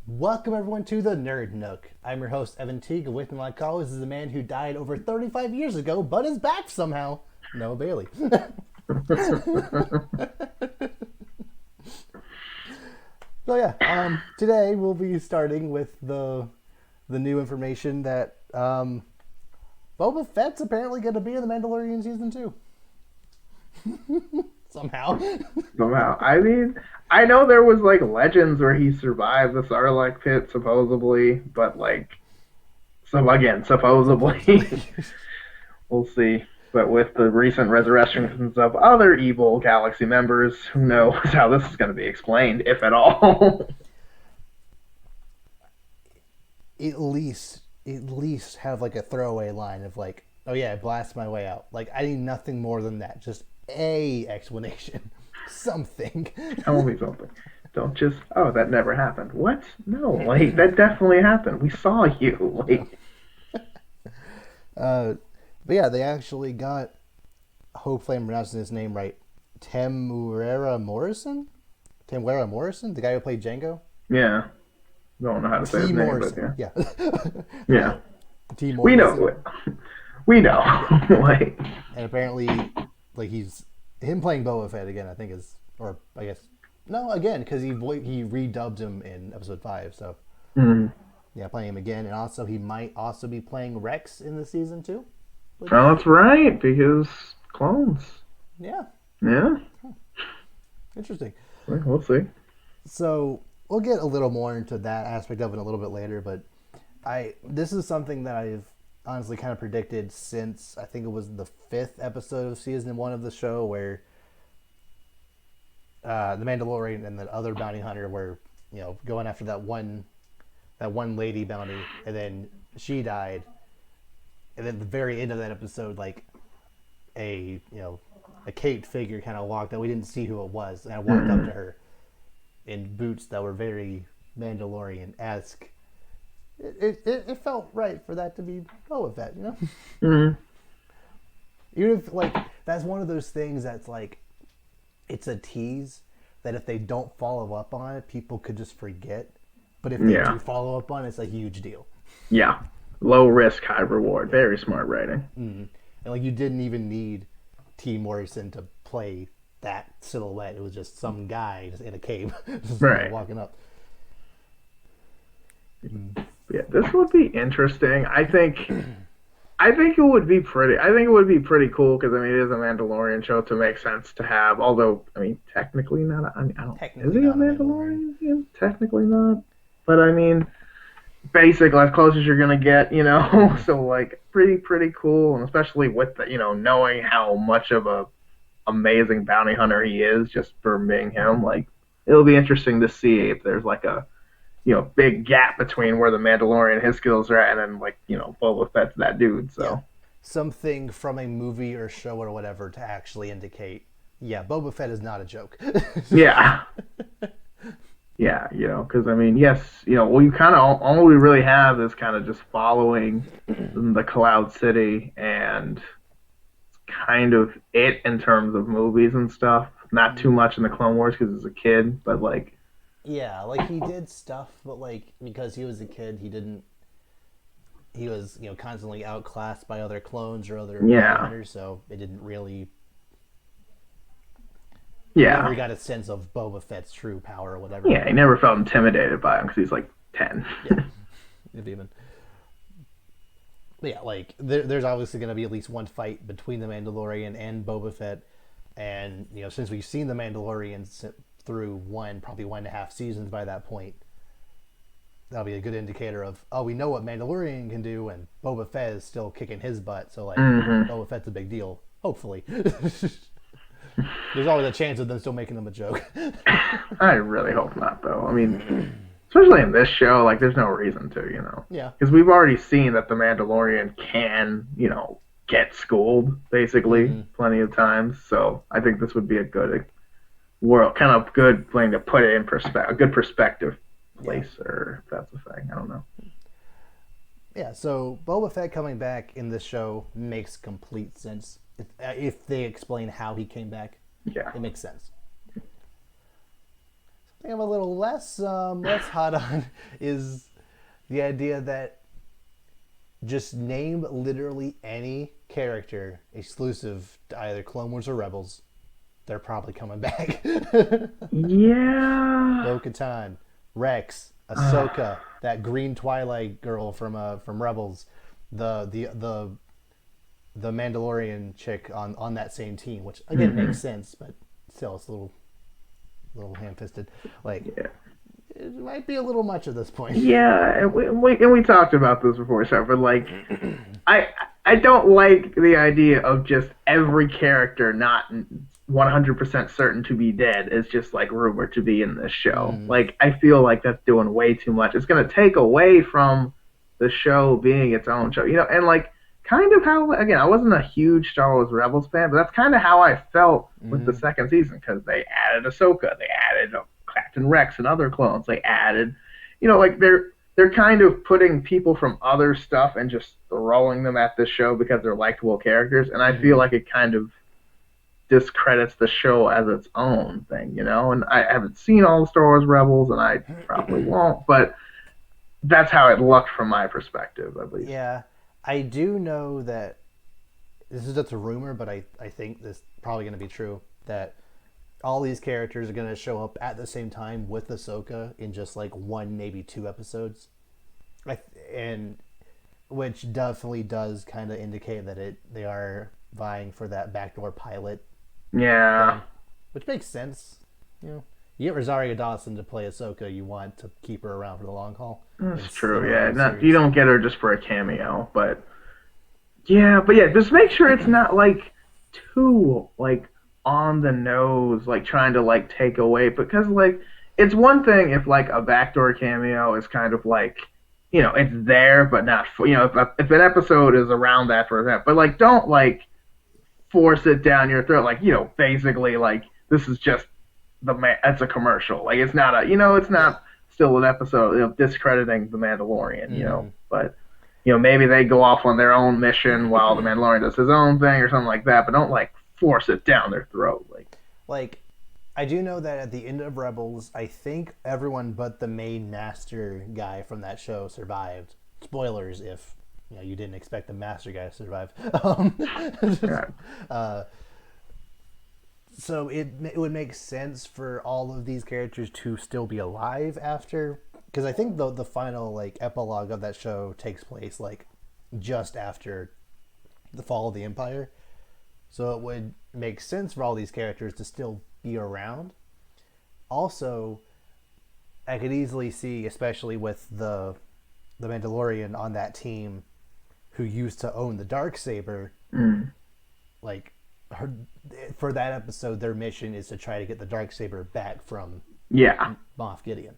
Welcome everyone to the Nerd Nook. I'm your host Evan Teague, and with me, my co-host is a man who died over 35 years ago, but is back somehow. Noah Bailey. Today we'll be starting with the new information that Boba Fett's apparently going to be in the Mandalorian season 2. Somehow. I mean, I know there was like legends where he survived the Sarlacc pit supposedly, but supposedly, we'll see. But with the recent resurrections of other evil galaxy members, who knows how this is going to be explained, if at all. at least have like a throwaway line of like, oh yeah, I blast my way out. Like, I need nothing more than that. Just a explanation. Something. Tell me something. Don't just, oh, that never happened. What? No, like, that definitely happened. We saw you. Like, but yeah, they actually got, hopefully I'm pronouncing his name right, Temuera Morrison? Temuera Morrison? The guy who played Django? yeah. Don't know how to say his name, Morrison. but yeah. Yeah. Yeah. T. We Morrison. know. We know. Like, And apparently, like, he's him playing Boba Fett again. I think is, or I guess no, again because he redubbed him in episode 5. So yeah, playing him again, and also he might also be playing Rex in the season 2. oh, that's right, because clones. Yeah, Yeah. interesting. We'll see. So we'll get a little more into that aspect of it a little bit later, but this is something that I've honestly kind of predicted since I think it was the 5th episode of season 1 of the show, where the Mandalorian and the other bounty hunter were, going after that one lady bounty, and then she died, and then at the very end of that episode, like a caped figure kind of walked out. We didn't see who it was, and I walked up to her in boots that were very Mandalorian-esque. It felt right for that to be Boba Fett, Mm-hmm. Even if, like, that's one of those things that's like, it's a tease that if they don't follow up on it, people could just forget. But if they do follow up on it, it's a huge deal. Yeah. Low risk, high reward. Very smart writing. Mm-hmm. And like, you didn't even need T. Morrison to play that silhouette. It was just some guy just in a cave, just right, walking up. Yeah, this would be interesting. I think it would be pretty. I think it would be pretty cool because it is a Mandalorian show to make sense to have. Although technically not. I don't. Is he a Mandalorian? Yeah, technically not. But basically as close as you're gonna get. So like pretty cool, and especially with the knowing how much of a amazing bounty hunter he is just for being him. Like, it'll be interesting to see if there's like a big gap between where the Mandalorian and his skills are at, and then like Boba Fett's that dude. So yeah. Something from a movie or show or whatever to actually indicate, yeah, Boba Fett is not a joke. yeah. Yeah, because yes, well, you kind of all we really have is kind of just following the Cloud City, and kind of it in terms of movies and stuff. Not too much in the Clone Wars because he's a kid, but like. Yeah, like he did stuff, but like because he was a kid, he was constantly outclassed by other clones or other hunters, so it didn't really. Yeah. Never got a sense of Boba Fett's true power or whatever. Yeah, he never felt intimidated by him because he's like 10. Yeah, if even. But yeah, like there's obviously going to be at least one fight between the Mandalorian and Boba Fett, and since we've seen the Mandalorian through probably 1.5 seasons by that point, that'll be a good indicator of, we know what Mandalorian can do, and Boba Fett is still kicking his butt, so like Boba Fett's a big deal, hopefully. There's always a chance of them still making them a joke. I really hope not, though. Especially in this show, like, there's no reason to, Yeah. Because we've already seen that the Mandalorian can, get schooled, basically, plenty of times. So I think this would be a good good thing to put it in perspective, a good perspective place, or if that's a thing. I don't know. Yeah, so Boba Fett coming back in this show makes complete sense. If they explain how he came back, Yeah. it makes sense. thing I'm a little less hot on is the idea that just name literally any character exclusive to either Clone Wars or Rebels. They're probably coming back. Yeah. Bo-Katan, Rex, Ahsoka, that green Twilight girl from Rebels, the the Mandalorian chick on that same team, which again makes sense, but still it's a little ham-fisted. Like Yeah. it might be a little much at this point. Yeah, and we talked about this before, so but like, I I don't like the idea of just every character not 100% certain to be dead is just like rumored to be in this show. Like, I feel like that's doing way too much. It's gonna take away from the show being its own show, and like kind of how again I wasn't a huge Star Wars Rebels fan, but that's kind of how I felt with the second season because they added Ahsoka, they added Captain Rex and other clones, they added, like they're kind of putting people from other stuff and just throwing them at this show because they're likable characters, and I feel like it kind of discredits the show as its own thing, And I haven't seen all the Star Wars Rebels, and I probably won't, but that's how it looked from my perspective, at least. Yeah, I do know that this is just a rumor, but I think this is probably going to be true, that all these characters are going to show up at the same time with Ahsoka in just like one, maybe two episodes. And which definitely does kind of indicate that they are vying for that backdoor pilot Yeah. thing, which makes sense. You get Rosario Dawson to play Ahsoka, you want to keep her around for the long haul. That's true, yeah. You don't get her just for a cameo, but yeah, just make sure it's not like too like on the nose, like trying to like take away because like it's one thing if like a backdoor cameo is kind of like it's there but not if an episode is around that for that, but like don't like force it down your throat like basically like this is just it's a commercial, like it's not it's not still an episode discrediting the Mandalorian, but maybe they go off on their own mission while the Mandalorian does his own thing or something like that, but don't like force it down their throat. Like I do know that at the end of Rebels, I think everyone but the main master guy from that show survived. Spoilers if you didn't expect the master guy to survive. So it would make sense for all of these characters to still be alive after, because I think the final like epilogue of that show takes place like just after the fall of the Empire. So it would make sense for all these characters to still be around. Also, I could easily see, especially with the Mandalorian on that team who used to own the Darksaber, like for that episode, their mission is to try to get the Darksaber back from Moff Gideon.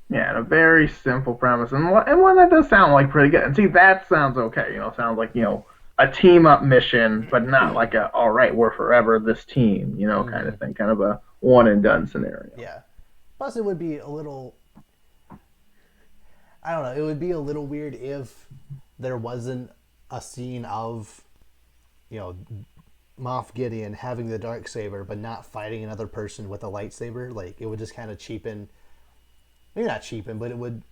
Yeah, and a very simple premise, and one that does sound like pretty good. And see, that sounds okay. Sounds like a team up mission, but not like a all right, we're forever this team, kind of thing, kind of a one and done scenario. Yeah. Plus, it would be a little. I don't know. It would be a little weird if there wasn't a scene of, Moff Gideon having the Darksaber, but not fighting another person with a lightsaber. Like it would just kind of cheapen. Maybe not cheapen, but it would.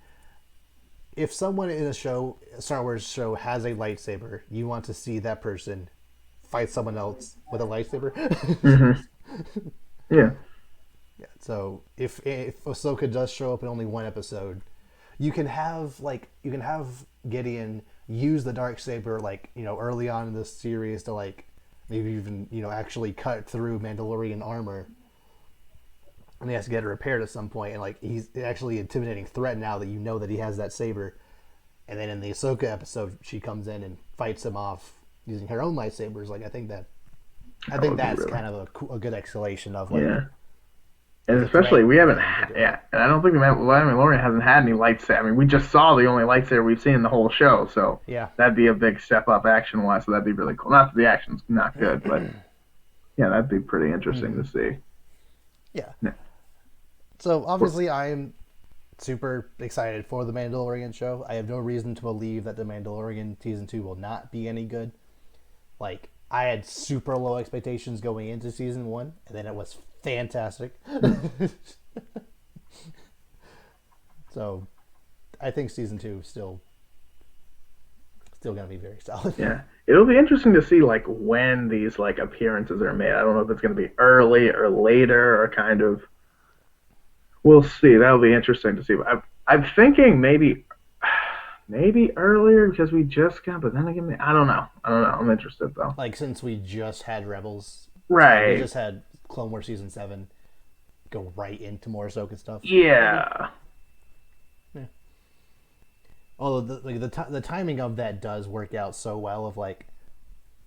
If someone in a Star Wars show, has a lightsaber, you want to see that person fight someone else with a lightsaber. Yeah. So if Ahsoka does show up in only one episode, you can have Gideon use the Darksaber early on in this series to maybe even actually cut through Mandalorian armor. And he has to get it repaired at some point, and he's actually an intimidating threat now that that he has that saber. And then in the Ahsoka episode, she comes in and fights him off using her own lightsabers. I think that's really kind of a good escalation of And especially we haven't and I don't think the Mandalorian hasn't had any lightsaber. I mean, we just saw the only lightsaber we've seen in the whole show, so that'd be a big step up action wise. So that'd be really cool. Not that the action's not good, but that'd be pretty interesting to see. Yeah. So obviously, I am super excited for the Mandalorian show. I have no reason to believe that the Mandalorian season 2 will not be any good. I had super low expectations going into season 1, and then it was fantastic. So, I think season 2 still gonna be very solid. Yeah, it'll be interesting to see like when these like appearances are made. I don't know if it's going to be early or later or kind of. We'll see. That'll be interesting to see. I'm thinking maybe earlier because we just got. But then again, I don't know. I don't know. I'm interested though. Like since we just had Rebels, we Right. just had Clone Wars season 7, go right into more Ahsoka stuff. Yeah. Yeah. Although the timing of that does work out so well. Of like,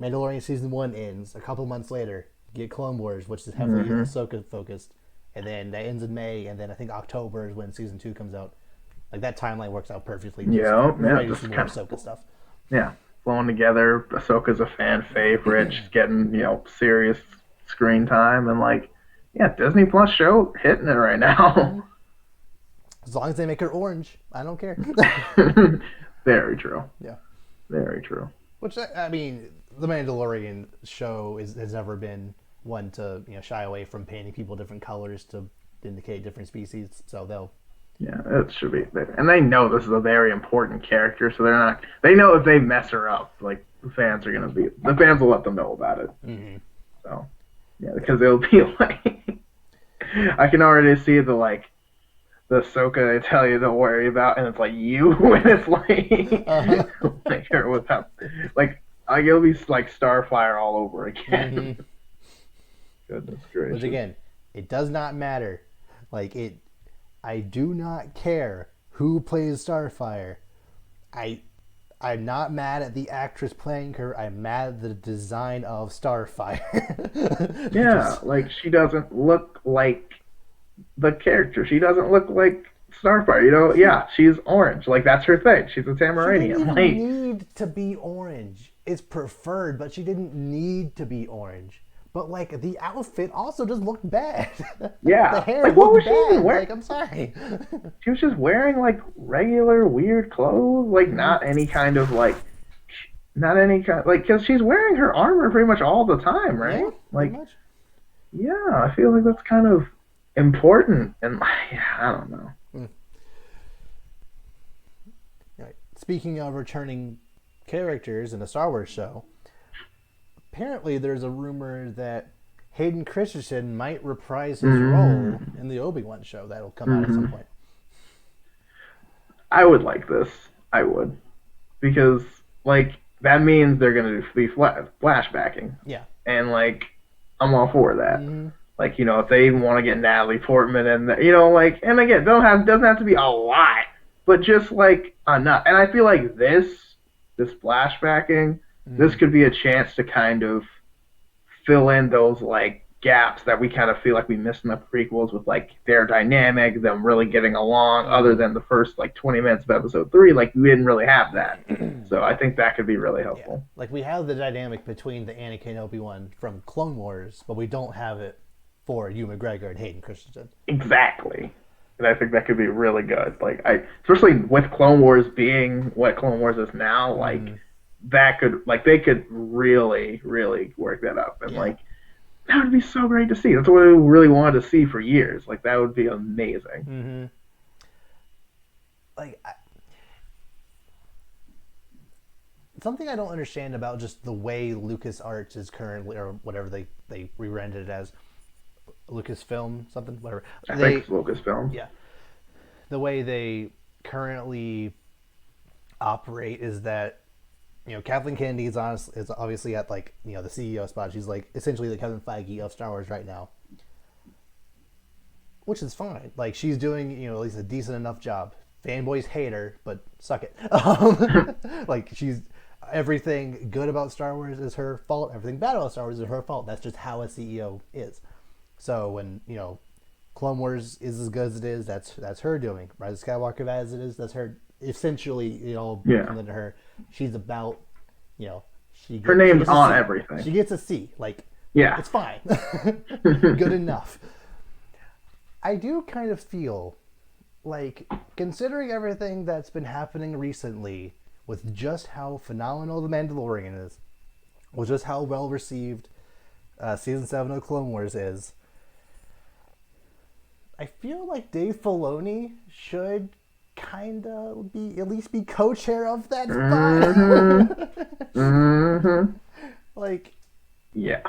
Mandalorian season 1 ends a couple months later. Get Clone Wars, which is heavily Ahsoka focused, and then that ends in May, and then I think October is when season 2 comes out. Like that timeline works out perfectly. Yeah. Just more Ahsoka stuff. Yeah. Flowing together. Ahsoka's a fan favorite. She's getting serious screen time and like Disney Plus show hitting it right now. As long as they make her orange, I don't care. Very true. Yeah. Very true. Which, I mean, the Mandalorian show has never been one to shy away from painting people different colors to indicate different species. So they'll. Yeah, it should be. And they know this is a very important character, so they're not. They know if they mess her up, like the fans will let them know about it. Mm-hmm. So, yeah, because it'll be like, I can already see the Ahsoka they tell you don't worry about, and it's like you, and it's like her without, it'll be like Starfire all over again. Mm-hmm. Goodness gracious. Which again, it does not matter. I do not care who plays Starfire. I'm not mad at the actress playing her. I'm mad at the design of Starfire. Yeah, she doesn't look like the character. She doesn't look like Starfire. Yeah, she's orange. That's her thing. She's a Tamaranian. She didn't need to be orange. It's preferred, but she didn't need to be orange. But the outfit also just looked bad. Yeah, the hair what was looked she even bad. wearing? I'm sorry. She was just wearing regular weird clothes, not any kind of because she's wearing her armor pretty much all the time, right? Yeah, pretty much. Yeah, I feel like that's kind of important, and I don't know. Right. Speaking of returning characters in a Star Wars show, apparently there's a rumor that Hayden Christensen might reprise his role in the Obi-Wan show that'll come out at some point. I would like this. I would. Because, that means they're going to be flashbacking. Yeah. And, I'm all for that. Mm-hmm. If they want to get Natalie Portman in there, and again, doesn't have to be a lot, but just, enough. And I feel like this flashbacking, this could be a chance to kind of fill in those gaps that we kind of feel like we missed in the prequels with their dynamic, them really getting along. Other than the first 20 minutes of episode 3, we didn't really have that. So I think that could be really helpful. Yeah. We have the dynamic between the Anakin and Obi-Wan from Clone Wars, but we don't have it for Ewan McGregor and Hayden Christensen. Exactly. And I think that could be really good. Especially with Clone Wars being what Clone Wars is now, that could they could really work that up, and that would be so great to see. That's what I really wanted to see for years. That would be amazing. Something I don't understand about just the way LucasArts is currently, or whatever they re-rendered it as, Lucasfilm something, whatever. I think it's Lucasfilm. Yeah, the way they currently operate is that Kathleen Kennedy is obviously at the CEO spot. She's essentially the Kevin Feige of Star Wars right now, which is fine. She's doing at least a decent enough job. Fanboys hate her, but suck it. She's everything good about Star Wars is her fault. Everything bad about Star Wars is her fault. That's just how a CEO is. So when Clone Wars is as good as it is, that's her doing. Rise of Skywalker as it is, that's her. Essentially, comes into her. She's about, her name's on everything. She gets a C. Yeah, it's fine. Good enough. I do kind of feel considering everything that's been happening recently, with just how phenomenal The Mandalorian is, with just how well received season 7 of Clone Wars is, I feel like Dave Filoni should kind of be at least be co-chair of that spot. Like, Yeah.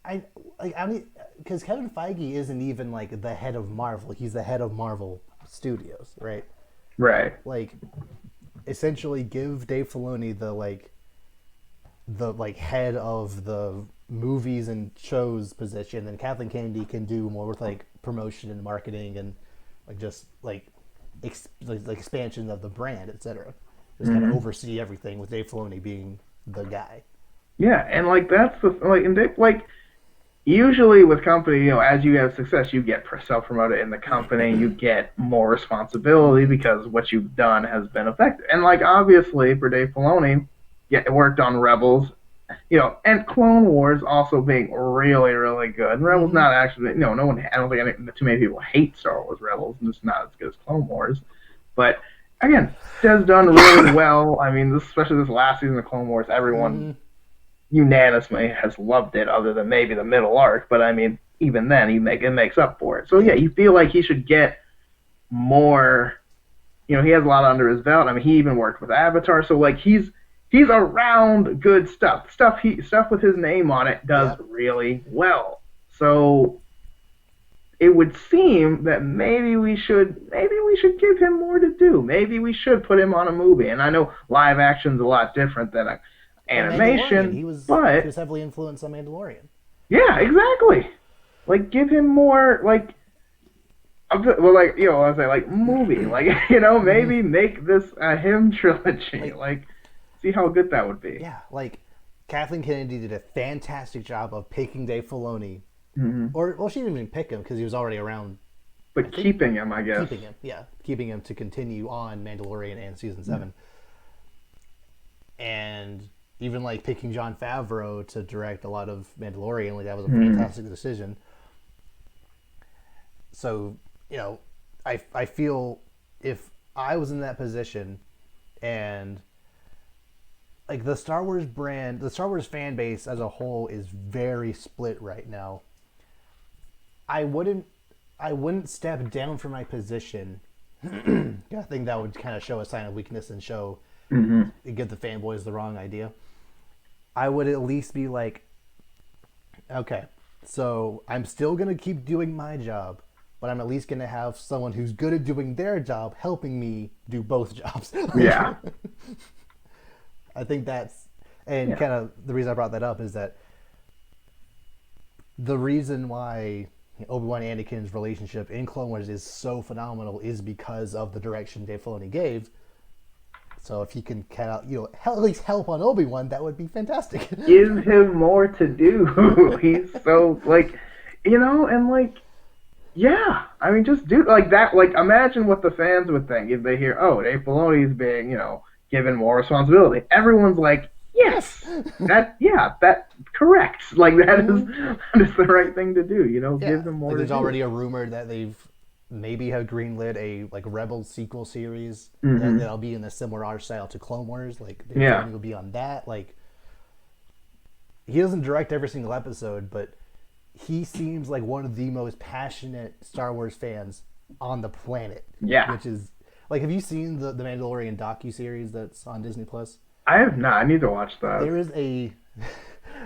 I mean, because Kevin Feige isn't even like the head of Marvel. He's the head of Marvel Studios, right? Right. Like, essentially, give Dave Filoni the head of the movies and shows position, and Kathleen Kennedy can do more with like promotion and marketing and like just like expansion of the brand, etc. Just kind of oversee everything with Dave Filoni being the guy. Yeah, and like that's the like, and they, like usually with company, as you have success, you get self promoted in the company, you get more responsibility because what you've done has been effective. And like obviously for Dave Filoni, yeah, it worked on Rebels, and Clone Wars also being really, really good. And Rebels not actually, no one, I don't think too many people hate Star Wars Rebels, and it's not as good as Clone Wars. But again, has done really well. I mean, especially this last season of Clone Wars, everyone unanimously has loved it, other than maybe the middle arc. But I mean, even then, it makes up for it. So yeah, you feel like he should get more. He has a lot under his belt. I mean, he even worked with Avatar, so like he's around good stuff. Stuff with his name on it does really well. So it would seem that maybe we should give him more to do. Maybe we should put him on a movie. And I know live action's a lot different than animation, He was heavily influenced on Mandalorian. Yeah, exactly. Like give him more like. Well, like I say, like movie, like maybe make this a him trilogy, like see how good that would be. Yeah, like Kathleen Kennedy did a fantastic job of picking Dave Filoni, or she didn't even pick him because he was already around. But keeping him, I guess. Keeping him to continue on Mandalorian and season 7, and even like picking Jon Favreau to direct a lot of Mandalorian, like that was a fantastic decision. So. I feel if I was in that position and like the Star Wars brand, the Star Wars fan base as a whole is very split right now. I wouldn't step down from my position. I think that would kind of show a sign of weakness and give the fanboys the wrong idea. I would at least be like, okay, so I'm still going to keep doing my job, but I'm at least going to have someone who's good at doing their job helping me do both jobs. Yeah. I think that's, and kind of the reason I brought that up is that the reason why Obi-Wan and Anakin's relationship in Clone Wars is so phenomenal is because of the direction Dave Filoni gave. So if he can kind of, at least help on Obi-Wan, that would be fantastic. Give him more to do. He's so, and yeah, I mean, just do like that. Like, imagine what the fans would think if they hear, "Oh, Dave Filoni's being, given more responsibility." Everyone's like, "Yes, that correct." Like that is the right thing to do. Give them more. There's already a rumor that they've maybe have greenlit a Rebels sequel series that'll be in a similar art style to Clone Wars. Like, Dave Filoni will be on that. Like, he doesn't direct every single episode, but he seems like one of the most passionate Star Wars fans on the planet. Yeah. Which is, like, have you seen the Mandalorian docuseries that's on Disney Plus? I have not. I need to watch that.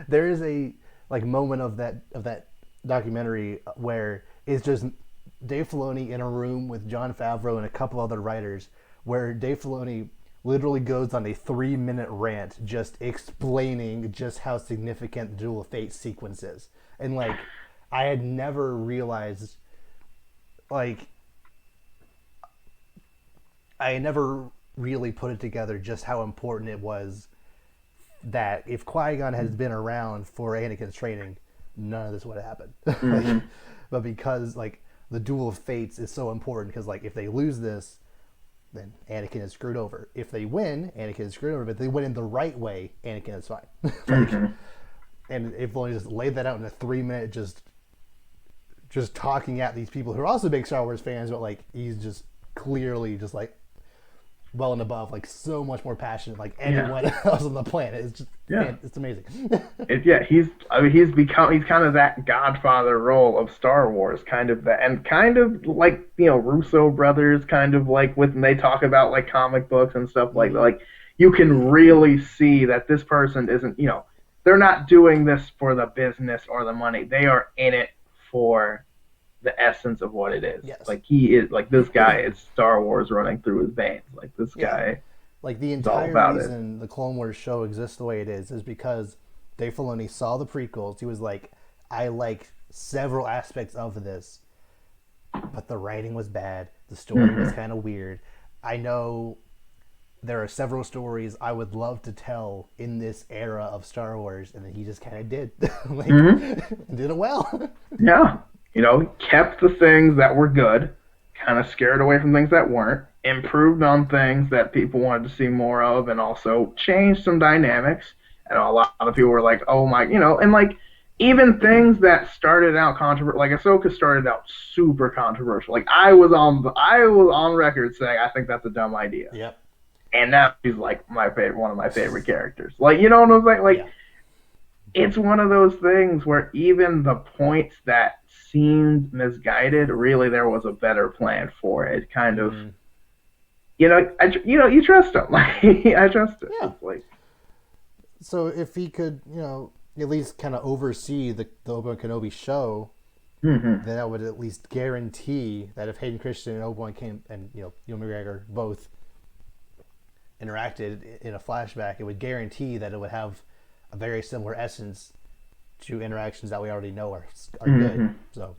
There is a moment of that documentary where it's just Dave Filoni in a room with Jon Favreau and a couple other writers, where Dave Filoni literally goes on a 3-minute rant just explaining just how significant the Duel of Fate sequence is. And I had never realized, I had never really put it together just how important it was that if Qui-Gon had been around for Anakin's training, none of this would have happened. But because the Duel of Fates is so important, because if they lose this, then Anakin is screwed over. If they win, Anakin is screwed over. But if they win in the right way, Anakin is fine. And if only just laid that out in a 3-minute, just talking at these people who are also big Star Wars fans, but he's just clearly just well and above, like so much more passionate, like anyone else on the planet. It's just, it's amazing. He's kind of that Godfather role of Star Wars, kind of that, and kind of like Russo brothers, kind of like when they talk about like comic books and stuff like you can really see that this person isn't they're not doing this for the business or the money. They are in it for the essence of what it is. Yes. Like he is this guy is Star Wars running through his veins. Like this guy. Like the entire reason the Clone Wars show exists the way it is because Dave Filoni saw the prequels. He was like, I like several aspects of this, but the writing was bad. The story was kind of weird. I know there are several stories I would love to tell in this era of Star Wars, and then he just kind of did. Did it well. Yeah. Kept the things that were good, kind of scared away from things that weren't, improved on things that people wanted to see more of, and also changed some dynamics. And a lot of people were like, oh my, and like even things that started out controversial, like Ahsoka started out super controversial. Like I was on record saying I think that's a dumb idea. Yep. And now she's like one of my favorite characters. Like, you know what I'm saying? Like, it's one of those things where even the points that seemed misguided, really there was a better plan for it. Kind of, you trust him. Like, I trust him. Yeah. Like, so if he could, at least kind of oversee the Obi-Wan Kenobi show, then that would at least guarantee that if Hayden Christensen and Obi-Wan came and Ewan McGregor both interacted in a flashback, it would guarantee that it would have a very similar essence to interactions that we already know are good. So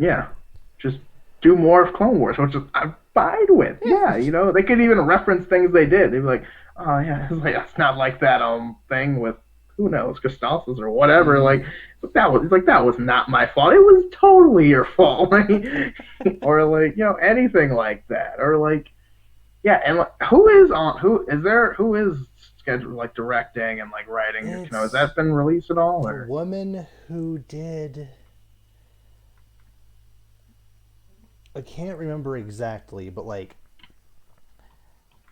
just do more of Clone Wars, which is I'm fine with. Yeah, they could even reference things they did. They'd be like, oh yeah, it's not like that thing with who knows Costasas or whatever. Like that was not my fault. It was totally your fault. Or like anything like that. Or like. Yeah, and like, who is scheduled like directing and like writing? Has that been released at all? Or? The woman who did, I can't remember exactly, but like,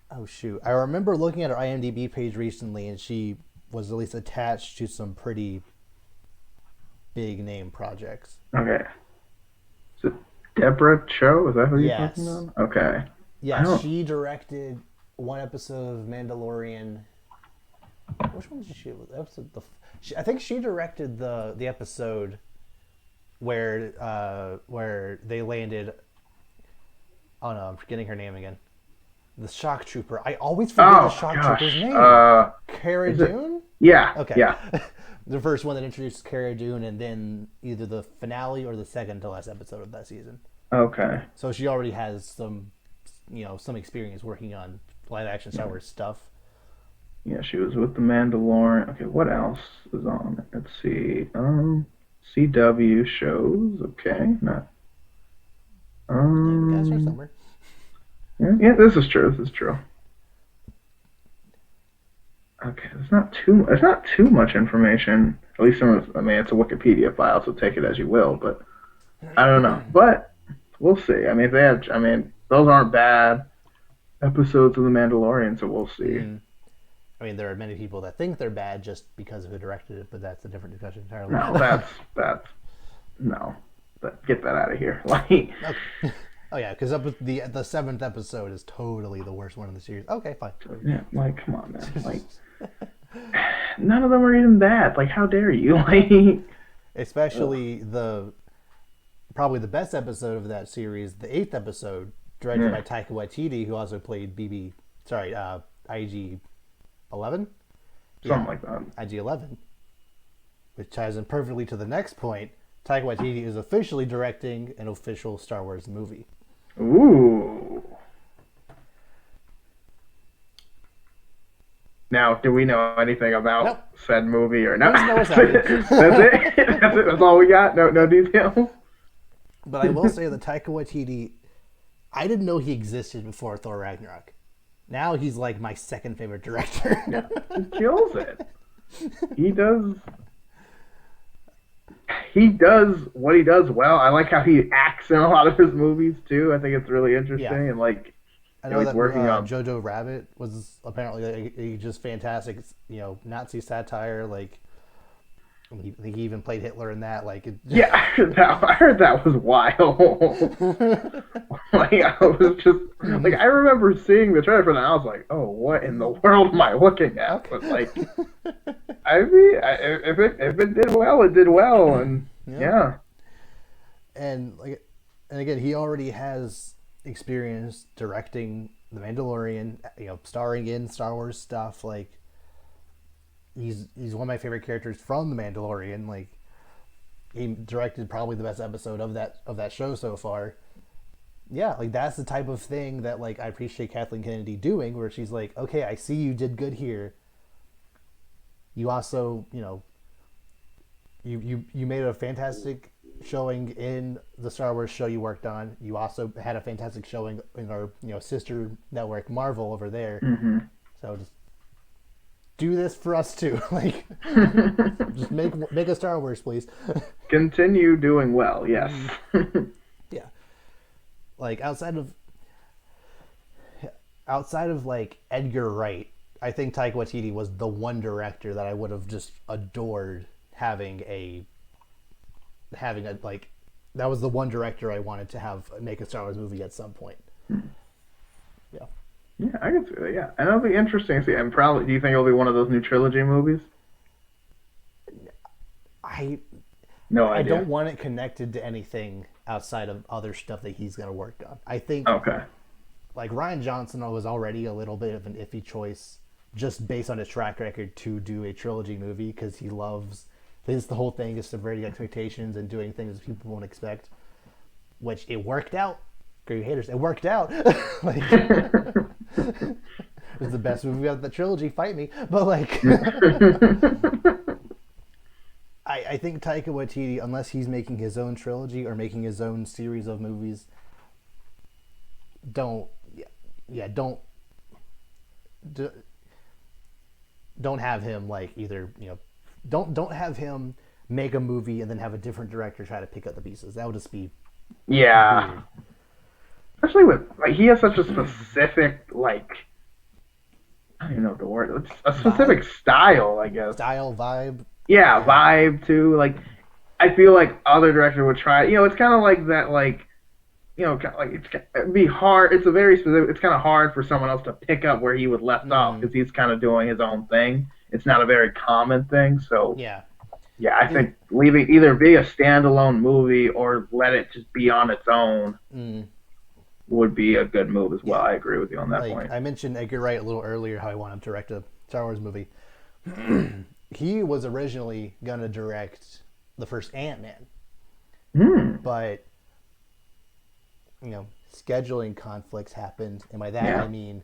oh shoot, I remember looking at her IMDb page recently, and she was at least attached to some pretty big name projects. Okay, is it Deborah Cho? Is that who you're talking about? Okay. Yeah, she directed one episode of Mandalorian. Which one did she? I think she directed the episode where they landed. Oh no, I'm forgetting her name again. The shock trooper. I always forget the shock trooper's name. Cara Dune? Yeah. Okay. Yeah. The first one that introduced Cara Dune, and then either the finale or the second to last episode of that season. Okay. So she already has some experience working on live action Star Wars stuff. Yeah, she was with the Mandalorian. Okay, what else is on it? Let's see. CW shows. Okay, not. Yeah, somewhere. Yeah, this is true. Okay, it's not too much information. At least it's a Wikipedia file, so take it as you will. But I don't know. But we'll see. I mean, those aren't bad episodes of The Mandalorian, so we'll see. I mean, there are many people that think they're bad just because of who directed it, but that's a different discussion entirely. No, get that out of here. Like, okay. Oh yeah, because the seventh episode is totally the worst one in the series. Okay, fine. Yeah, like come on, man. Like, none of them are even bad. Like, how dare you? Like, especially probably the best episode of that series, the 8th episode, directed by Taika Waititi, who also played IG-11? Something like that. IG-11. Which ties in perfectly to the next point. Taika Waititi is officially directing an official Star Wars movie. Ooh. Now, do we know anything about said movie or not? That's it? That's all we got? No details? But I will say that Taika Waititi, I didn't know he existed before Thor Ragnarok. Now he's like my second favorite director. Yeah, he kills it. He does what he does well. I like how he acts in a lot of his movies too. I think it's really interesting. And like I You know, know he's that working on. Jojo Rabbit was apparently a just fantastic, Nazi satire. Like, I think he even played Hitler in that. Like, Yeah, I heard that was wild. Like I was just like I remember seeing the trailer for that. And I was like, oh, what in the world am I looking at? okay, But like, I mean, if it did well, it did well, and yeah, yeah. and like, and again, he already has experience directing The Mandalorian. Starring in Star Wars stuff. Like, he's one of my favorite characters from The Mandalorian. Like, he directed probably the best episode of that show so far. Yeah, like that's the type of thing that like I appreciate Kathleen Kennedy doing, where she's like, okay, I see you did good here. You also, you made a fantastic showing in the Star Wars show you worked on. You also had a fantastic showing in our sister network Marvel over there. Mm-hmm. So just do this for us too. Like, just make a Star Wars, please. Continue doing well. Yes. Yeah. Like outside of like Edgar Wright, I think Taika Waititi was the one director that I would have just adored having a like, that was the one director I wanted to have make a Star Wars movie at some point. Yeah. Yeah, I can see that. Yeah, and it'll be interesting to see. And probably, do you think it'll be one of those new trilogy movies? No I idea. don't want it connected to anything outside of other stuff that he's gonna work on. I think Okay. like Rian Johnson was already a little bit of an iffy choice just based on his track record to do a trilogy movie, because he loves the whole thing is subverting expectations and doing things people won't expect, which it worked out. Great haters, it worked out. Like, it was the best movie out of the trilogy. Fight me, but like, I think Taika Waititi, unless he's making his own trilogy or making his own series of movies, don't have him like either don't have him make a movie and then have a different director try to pick up the pieces. That would just be Yeah. weird. Especially with like he has such a specific like I don't even know the word. It's a specific style, I guess. Style, vibe. Yeah, vibe too. Like I feel like other directors would try. It's kind of like that. Like it'd be hard. It's a very specific. It's kind of hard for someone else to pick up where he would left off because he's kind of doing his own thing. It's not a very common thing. So Yeah. Yeah, I think leaving either be a standalone movie or let it just be on its own would be a good move as well. I agree with you on that point. I mentioned Edgar Wright a little earlier, how I want him to direct a Star Wars movie. He was originally going to direct the first Ant-Man. But, scheduling conflicts happened. And by that, I mean,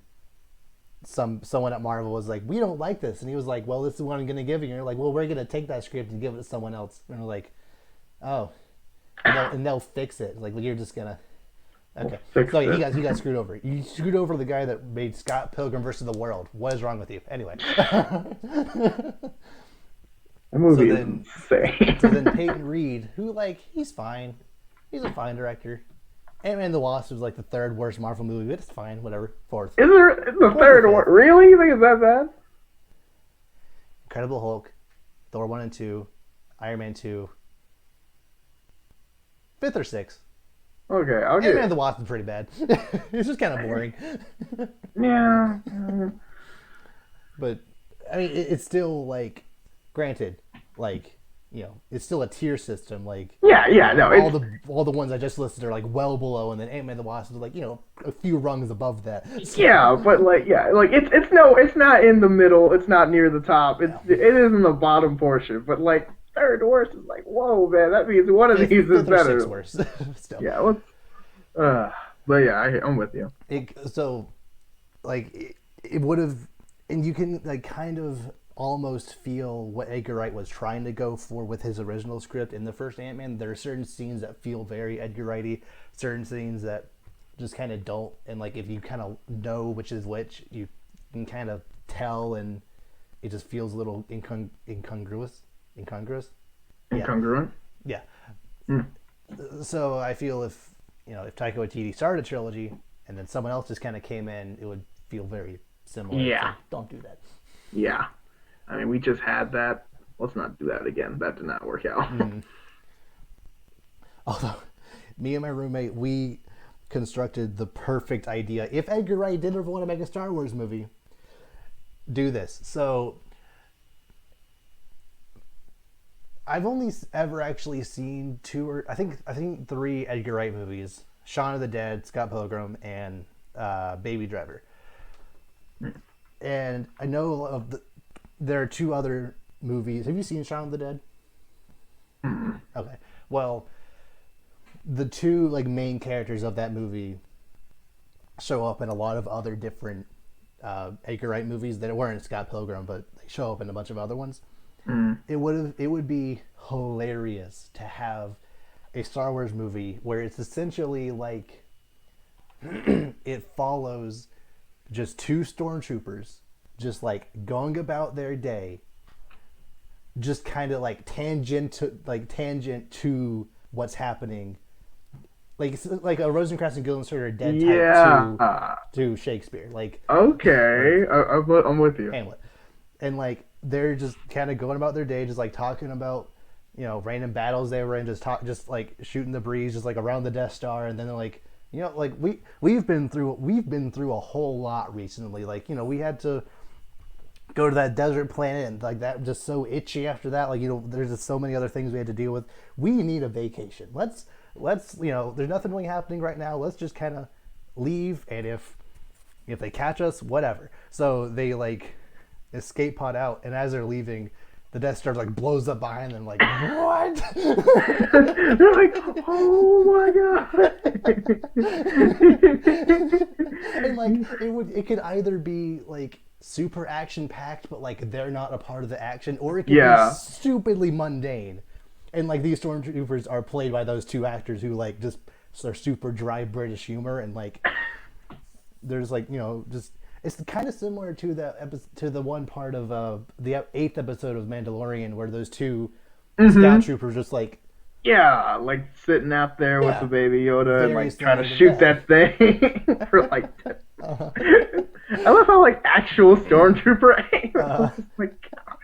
someone at Marvel was like, we don't like this. And he was like, well, this is what I'm going to give you. And you're like, well, we're going to take that script and give it to someone else. And we're like, oh. And they'll fix it. Like, well, you're just going to... Okay. So he got screwed over. You screwed over the guy that made Scott Pilgrim versus the World. What is wrong with you? Anyway. The movie is insane. So then Peyton Reed, who, like, he's fine. He's a fine director. Ant-Man and the Wasp was like the third worst Marvel movie, but it's fine, whatever. Fourth. Is there the third one? Really? You think it's that bad? Incredible Hulk, Thor 1 and 2, Iron Man 2. Fifth or sixth. Okay, I'll Ant-Man get and the Wasp is pretty bad. It's just kind of boring. Yeah. But, I mean, it's still, like, granted, like, it's still a tier system. Like, no, all the ones I just listed are, like, well below, and then Ant-Man and the Wasp is, like, a few rungs above that. So, yeah, but, like, it's not in the middle, it's not near the top, it is in the bottom portion, but, like, third worst is like, whoa, man, that means one of these is better. Sixth worst. Still. Yeah, but yeah, I'm with you. It would have, and you can like kind of almost feel what Edgar Wright was trying to go for with his original script in the first Ant-Man. There are certain scenes that feel very Edgar Wrighty, certain scenes that just kind of don't, and like if you kind of know which is which, you can kind of tell, and it just feels a little incongruous. Incongruent? Yeah. So I feel if Taika Waititi started a trilogy and then someone else just kind of came in, it would feel very similar. Yeah. So don't do that. Yeah. I mean, we just had that. Let's not do that again. That did not work out. Although, me and my roommate, we constructed the perfect idea. If Edgar Wright did ever want to make a Star Wars movie, do this. So, I've only ever actually seen I think 3 Edgar Wright movies: Shaun of the Dead, Scott Pilgrim, and Baby Driver. And I know there are 2 other movies. Have you seen Shaun of the Dead? Okay. Well, the 2 like main characters of that movie show up in a lot of other different Edgar Wright movies that weren't Scott Pilgrim, but they show up in a bunch of other ones. It would be hilarious to have a Star Wars movie where it's essentially like it follows just 2 stormtroopers just like going about their day, just kind of like tangent to what's happening, like a Rosencrantz and Guildenstern are dead type to Shakespeare, like Okay, I'm with you. Hamlet, and like they're just kind of going about their day, just like talking about random battles they were in, just like shooting the breeze, just like around the Death Star, and then they're like like we've been through a whole lot recently, like we had to go to that desert planet, and like that just so itchy after that, like there's just so many other things we had to deal with. We need a vacation. Let's there's nothing really happening right now. Let's just kind of leave, and if they catch us, whatever. So they like escape pod out, and as they're leaving, the Death Star like blows up behind them. Like what? They're like, oh my god! And like it could either be like super action packed, but like they're not a part of the action, or it could be stupidly mundane. And like these stormtroopers are played by those 2 actors who like just are super dry British humor, and like there's like just it's kind of similar to the one part of the 8th episode of Mandalorian where those 2 scout troopers just like like sitting out there with the baby Yoda and like trying to shoot that thing for like. I love how like actual stormtrooper aim. Oh my god!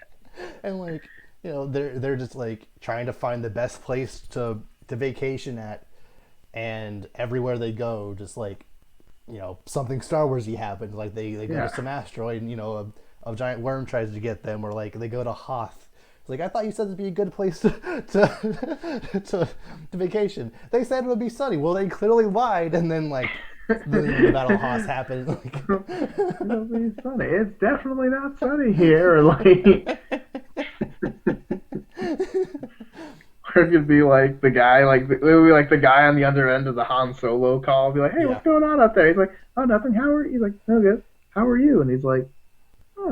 And like they're just like trying to find the best place to vacation at, and everywhere they go, just like something Star Warsy happens. Like they go to some asteroid, and a giant worm tries to get them, or like they go to Hoth. It's like, I thought you said it'd be a good place to vacation. They said it would be sunny. Well, they clearly lied, and then like the Battle of Hoth happened. Like, it'll be sunny. It's definitely not sunny here. Like, or it could be like the guy, like it would be like the guy on the other end of the Han Solo call. Be like, hey, what's going on out there? He's like, oh, nothing. How are you? He's like, no good. How are you? And he's like, oh,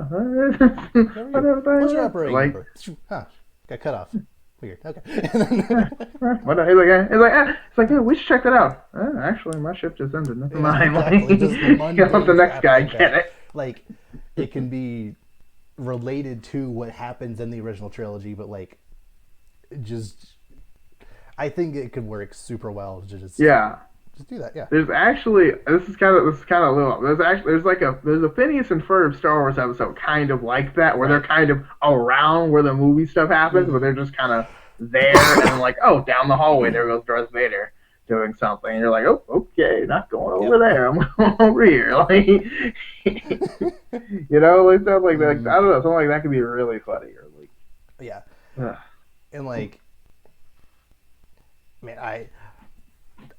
what's your operating number? Huh, got cut off. Weird. Okay. It's like, yeah, we should check that out. Actually, my shift just ended. Never mind. Exactly. Just let the next guy get it. Like, it can be related to what happens in the original trilogy, but like, I think it could work super well. Just do that. Yeah. There's actually this is kind of little. There's a Phineas and Ferb Star Wars episode kind of like that, where they're kind of around where the movie stuff happens, but they're just kind of there, and like, oh, down the hallway there goes Darth Vader doing something, and you're like, oh, okay, not going over there, I'm going over here, like, like stuff like that. Like, I don't know, something like that could be really funny, or like, and like, man,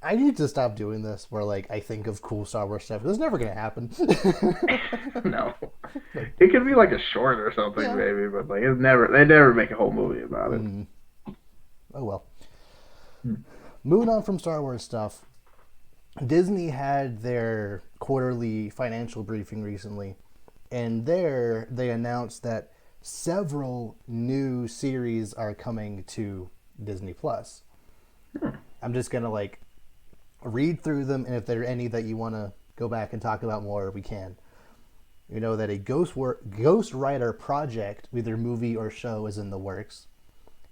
I need to stop doing this where like I think of cool Star Wars stuff. It's never gonna happen. No, it could be like a short or something, maybe, but like they never make a whole movie about it. Oh well. Moving on from Star Wars stuff, Disney had their quarterly financial briefing recently, and there they announced that several new series are coming to Disney Plus. I'm just gonna like read through them, and if there are any that you want to go back and talk about more, we can. You know that a Ghost Rider project, either movie or show, is in the works.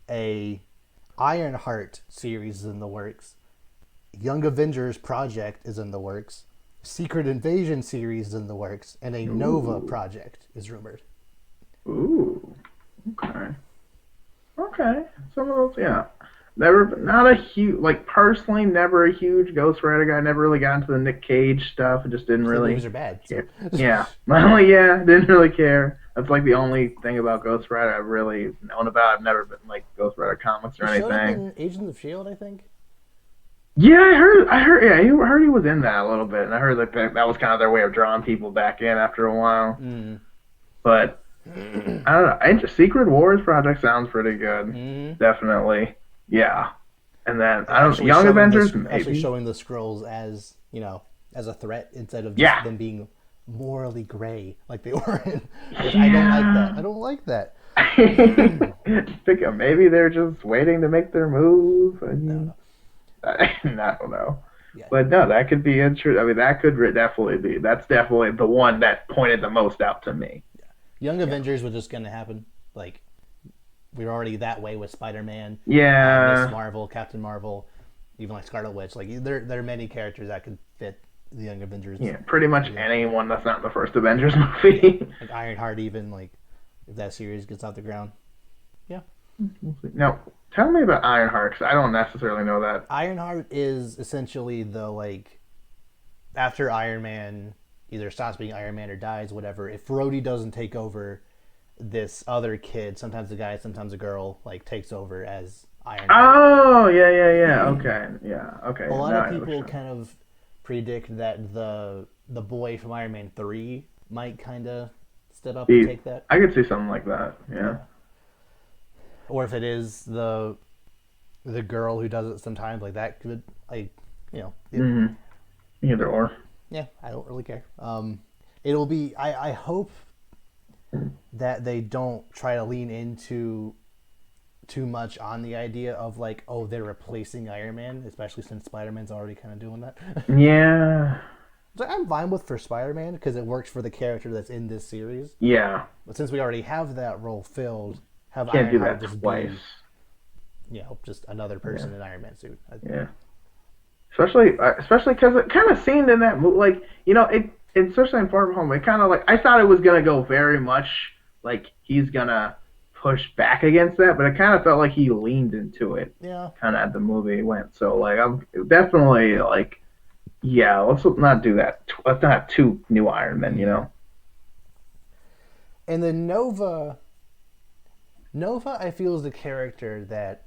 A Ironheart series is in the works. Young Avengers project is in the works. Secret Invasion series is in the works, and a Nova project is rumored. Ooh. Okay. Okay. Some of those, yeah. Never, not a huge, like, personally, never a huge Ghost Rider guy. Never really got into the Nick Cage stuff. It just didn't The really movies are bad. So. care. Yeah. Well, yeah, didn't really care. That's like the only thing about Ghost Rider I've really known about. I've never been like Ghost Rider comics or He showed up anything. in Agents of Shield, I think. Yeah, yeah, I heard he was in that a little bit, and I heard that was kind of their way of drawing people back in after a while. But I don't know. Secret Wars project sounds pretty good. Definitely, yeah. And then I don't Young Avengers maybe actually showing the Skrulls as as a threat instead of just them being morally gray like they were in. I don't like that. Think maybe they're just waiting to make their move. No. I don't know. Yeah. But no, that could be interesting. I mean, that could definitely be. That's definitely the one that pointed the most out to me. Yeah. Young Avengers was just going to happen. Like, we were already that way with Spider-Man. Yeah. Miss Marvel, Captain Marvel, even like Scarlet Witch. Like, there are many characters that could fit the Young Avengers. Yeah, pretty much anyone that's not in the first Avengers movie. Yeah. Like Ironheart, even, like, if that series gets off the ground. Yeah. Now, tell me about Ironheart, because I don't necessarily know that. Ironheart is essentially after Iron Man either stops being Iron Man or dies, whatever, if Rhodey doesn't take over, this other kid, sometimes a guy, sometimes a girl, like, takes over as Ironheart. Oh, yeah. Okay, yeah, okay. A lot of people kind of predict that the boy from Iron Man 3 might kind of step up and take that. I could see something like that, yeah. Or if it is the girl who does it sometimes, like that could, like, Either or. Yeah, I don't really care. It'll be. I hope that they don't try to lean into too much on the idea of like, oh, they're replacing Iron Man, especially since Spider-Man's already kind of doing that. Yeah. So I'm fine with for Spider-Man because it works for the character that's in this series. Yeah. But since we already have that role filled, have Can't Iron do Heart that just twice. be, just another person in an Iron Man suit. Yeah. Especially because it kind of seemed in that movie, like, especially in Far From Home, it kind of like, I thought it was going to go very much like he's going to push back against that, but it kind of felt like he leaned into it. Yeah. Kind of as the movie went. So, like, I'm definitely like, yeah, let's not do that. Let's not have two new Iron Men, And then Nova, I feel, is the character that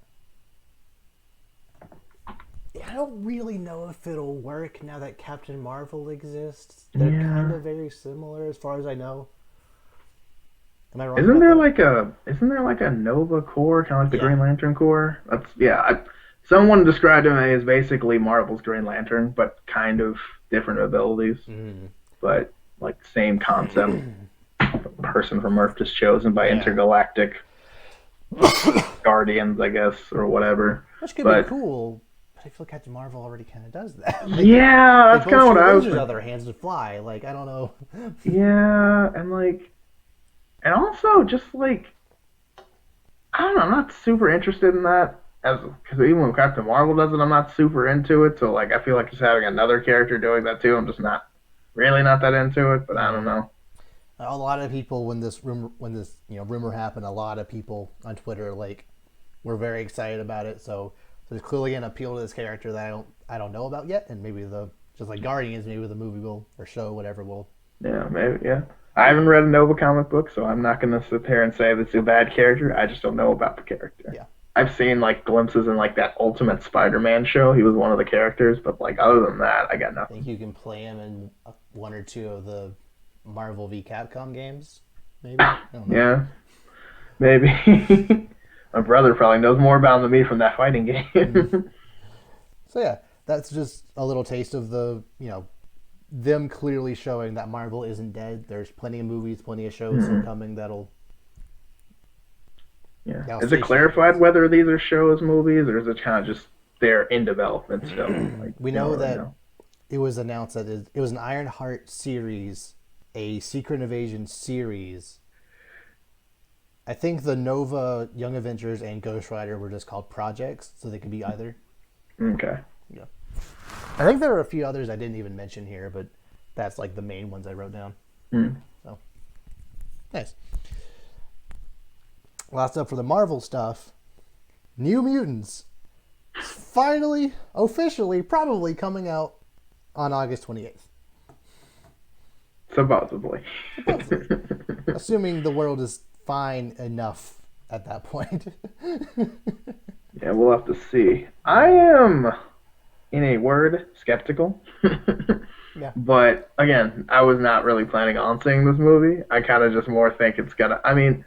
I don't really know if it'll work now that Captain Marvel exists. They're kind of very similar as far as I know. Am I wrong? Isn't there like a Nova Corps, kind of like the Green Lantern Corps? Someone described him as basically Marvel's Green Lantern, but kind of different abilities. But like same concept. Person from Earth just chosen by intergalactic guardians, I guess, or whatever. Which could be cool. I feel Captain Marvel already kind of does that. That's kind of what I was thinking. Other hands to fly. Like, I don't know. Yeah, and also just like, I don't know. I'm not super interested in that because even when Captain Marvel does it, I'm not super into it. So like, I feel like just having another character doing that too, I'm just not that into it. But I don't know. A lot of people when this rumor happened, a lot of people on Twitter were very excited about it. So there's clearly an appeal to this character that I don't know about yet, and maybe just like Guardians, maybe the movie will or show whatever will. Yeah, maybe. Yeah, I haven't read a Nova comic book, so I'm not gonna sit there and say this is a bad character. I just don't know about the character. Yeah, I've seen like glimpses in like that Ultimate Spider-Man show. He was one of the characters, but like other than that, I got nothing. I think you can play him in one or two of the Marvel v Capcom games, maybe. I don't know. Yeah, maybe. My brother probably knows more about him than me from that fighting game. So yeah, that's just a little taste of them clearly showing that Marvel isn't dead. There's plenty of movies, plenty of shows still coming that'll. Yeah. Is it clarified whether these are shows, movies, or is it kind of just they're in development still? We know that it was announced that it was an Ironheart series, a Secret Invasion series. I think the Nova, Young Avengers, and Ghost Rider were just called projects, so they could be either. Okay. Yeah. I think there are a few others I didn't even mention here, but That's like the main ones I wrote down. Hmm. So nice. Last up for the Marvel stuff, New Mutants. It's finally, officially, probably coming out on August 28th. Supposedly. Assuming the world is fine enough at that point. Yeah, we'll have to see. I am, in a word, skeptical. Yeah. But, again, I was not really planning on seeing this movie. I kind of just more think it's gonna... I mean...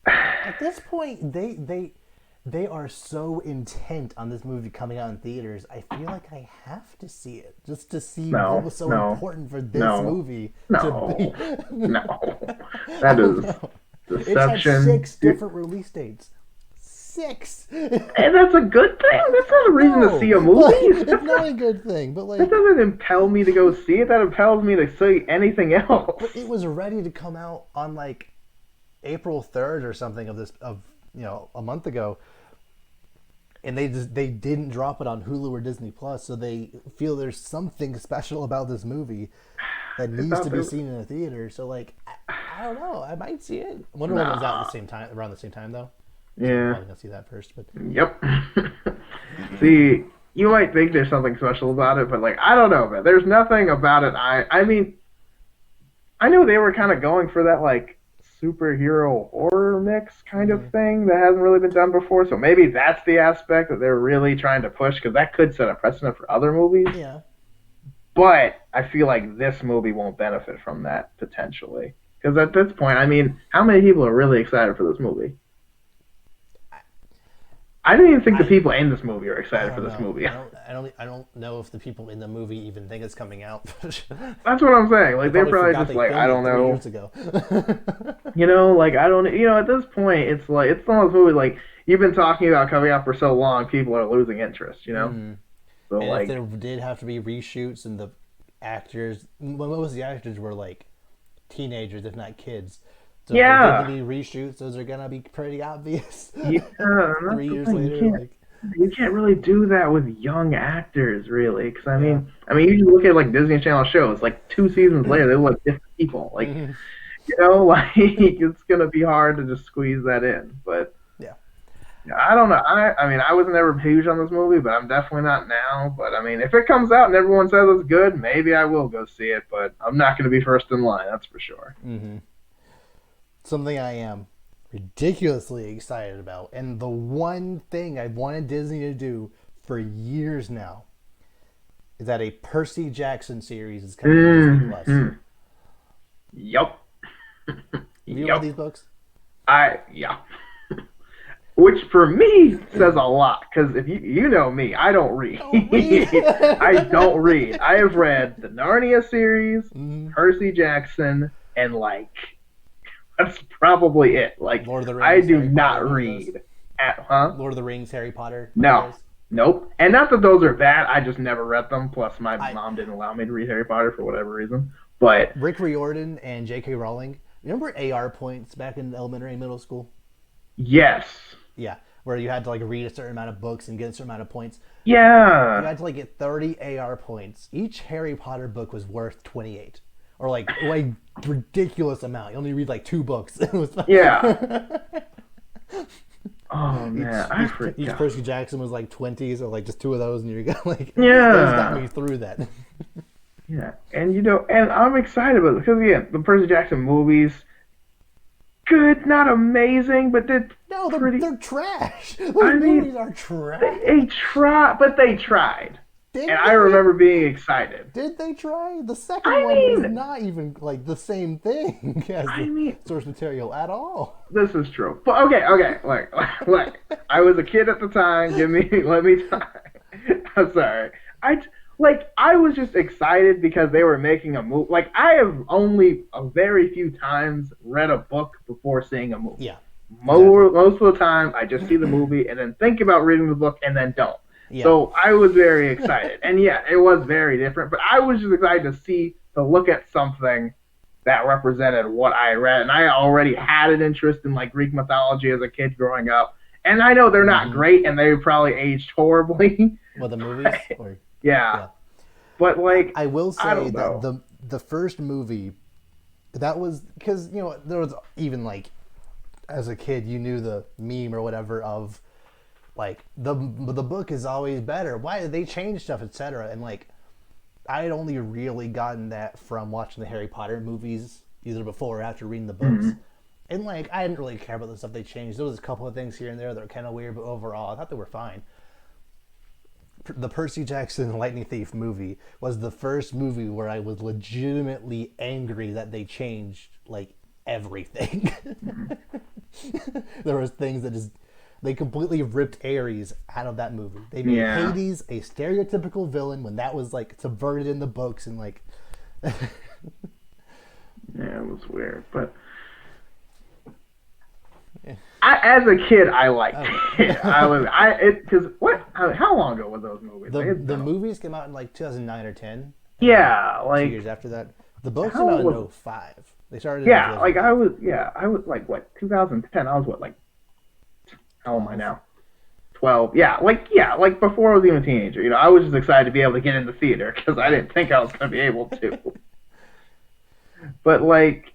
At this point, they are so intent on this movie coming out in theaters. I feel like I have to see it just to see what was so important for this movie to be. That is deception. It's had 6 different release dates. 6. And that's a good thing. That's not a reason to see a movie. It's not a good thing, but like that doesn't impel me to go see it. That impels me to see anything else. But it was ready to come out on like April 3rd or something a month ago. And they didn't drop it on Hulu or Disney Plus, so they feel there's something special about this movie that needs to be seen in a theater. So like, I don't know, I might see it. Wonder Woman was out around the same time though. So yeah, I'm probably gonna see that first. But yep. See, you might think there's something special about it, but like, I don't know, man. There's nothing about it. I mean, I know they were kind of going for that like superhero horror mix kind of thing that hasn't really been done before. So maybe that's the aspect that they're really trying to push, because that could set a precedent for other movies. Yeah. But I feel like this movie won't benefit from that potentially. Because at this point, I mean, how many people are really excited for this movie? I don't even think the people in this movie are excited for this movie. I don't know if the people in the movie even think it's coming out. That's what I'm saying. Like they're probably just like, I don't know. 3 years ago. Like I don't. At this point, it's like it's one of those movies like you've been talking about coming out for so long, people are losing interest. So and like, if there did have to be reshoots, and the actors, most of the actors were like teenagers, if not kids. So if there did be reshoots, those are gonna be pretty obvious. Yeah, 3 years later, you can't really do that with young actors, really. Because I mean, you look at like Disney Channel shows, like 2 seasons later, they look like different people. Like, like it's gonna be hard to just squeeze that in. But yeah, I don't know. I mean, I was never huge on this movie, but I'm definitely not now. But I mean, if it comes out and everyone says it's good, maybe I will go see it. But I'm not gonna be first in line. That's for sure. Mm-hmm. Something I am ridiculously excited about, and the one thing I've wanted Disney to do for years now, is that a Percy Jackson series is coming to Disney Plus. Yup. You read these books? Yeah. Which for me says a lot, because if you know me, I don't read. I don't read. I have read the Narnia series, Percy Jackson, and like that's probably it. Like Lord of the Rings, I do Harry not Potter, read. Lord of the Rings, Harry Potter. No. Nope. And not that those are bad. I just never read them. Plus, my mom didn't allow me to read Harry Potter for whatever reason. But Rick Riordan and J.K. Rowling. Remember AR points back in elementary and middle school? Yes. Yeah, where you had to like read a certain amount of books and get a certain amount of points. Yeah. You had to like get 30 AR points. Each Harry Potter book was worth 28. Or like ridiculous amount. You only read like 2 books. Yeah. Oh man, I forgot. Each Percy Jackson was like 20, so like just 2 of those, and you're like, yeah, those got me through that. Yeah, and and I'm excited about it because again, the Percy Jackson movies, good, not amazing, but they're they're trash. Those movies are trash. They tried. I remember being excited. Did they try? The second one was not even like the same thing as the source material at all. This is true. But okay. Like, I was a kid at the time. Let me talk. I'm sorry. I was just excited because they were making a movie. Like, I have only a very few times read a book before seeing a movie. Yeah. Most of the time, I just see the movie and then think about reading the book and then don't. Yeah. So I was very excited. And yeah, it was very different. But I was just excited to look at something that represented what I read. And I already had an interest in like Greek mythology as a kid growing up. And I know they're not great and they probably aged horribly. Well, the movies? Yeah. But like, I will I say don't that know. the first movie, that was because there was even like as a kid you knew the meme or whatever of like the book is always better. Why did they change stuff, etc. And like I had only really gotten that from watching the Harry Potter movies, either before or after reading the books. And like I didn't really care about the stuff they changed. There was a couple of things here and there that were kind of weird, but overall I thought they were fine. The Percy Jackson Lightning Thief movie was the first movie where I was legitimately angry that they changed like everything. There was things that just they completely ripped Ares out of that movie. They made Hades a stereotypical villain when that was like subverted in the books and like Yeah, it was weird, but as a kid, I liked it. Because how long ago were those movies? the movies came out in like 2009 or 10. Yeah, like 2 years after that. The books came out in 2005. They started. Yeah, like I was like what 2010. I was what like how old am I now? 12. Yeah, like before I was even a teenager. I was just excited to be able to get in the theater because I didn't think I was going to be able to. But like,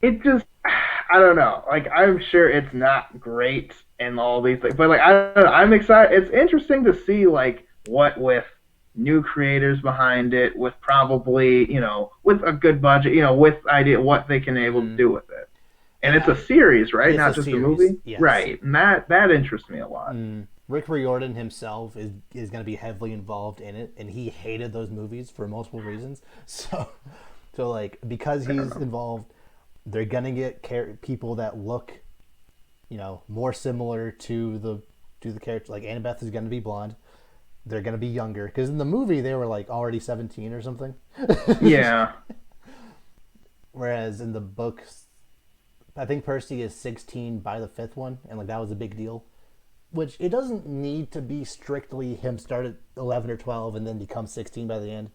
it just, I don't know. Like, I'm sure it's not great and all these things, but like, I don't know, I'm excited. It's interesting to see like what with new creators behind it, with probably with a good budget, with idea what they can able to do with it. And it's a series, right? Not just a movie, yes. Right? And that interests me a lot. Rick Riordan himself is going to be heavily involved in it, and he hated those movies for multiple reasons. So like because he's involved, they're gonna get people that look, more similar to the character. Like Annabeth is gonna be blonde. They're gonna be younger because in the movie they were like already 17 or something. Yeah. Whereas in the books, I think Percy is 16 by the fifth one, and like that was a big deal. Which it doesn't need to be strictly him start at 11 or 12 and then become 16 by the end.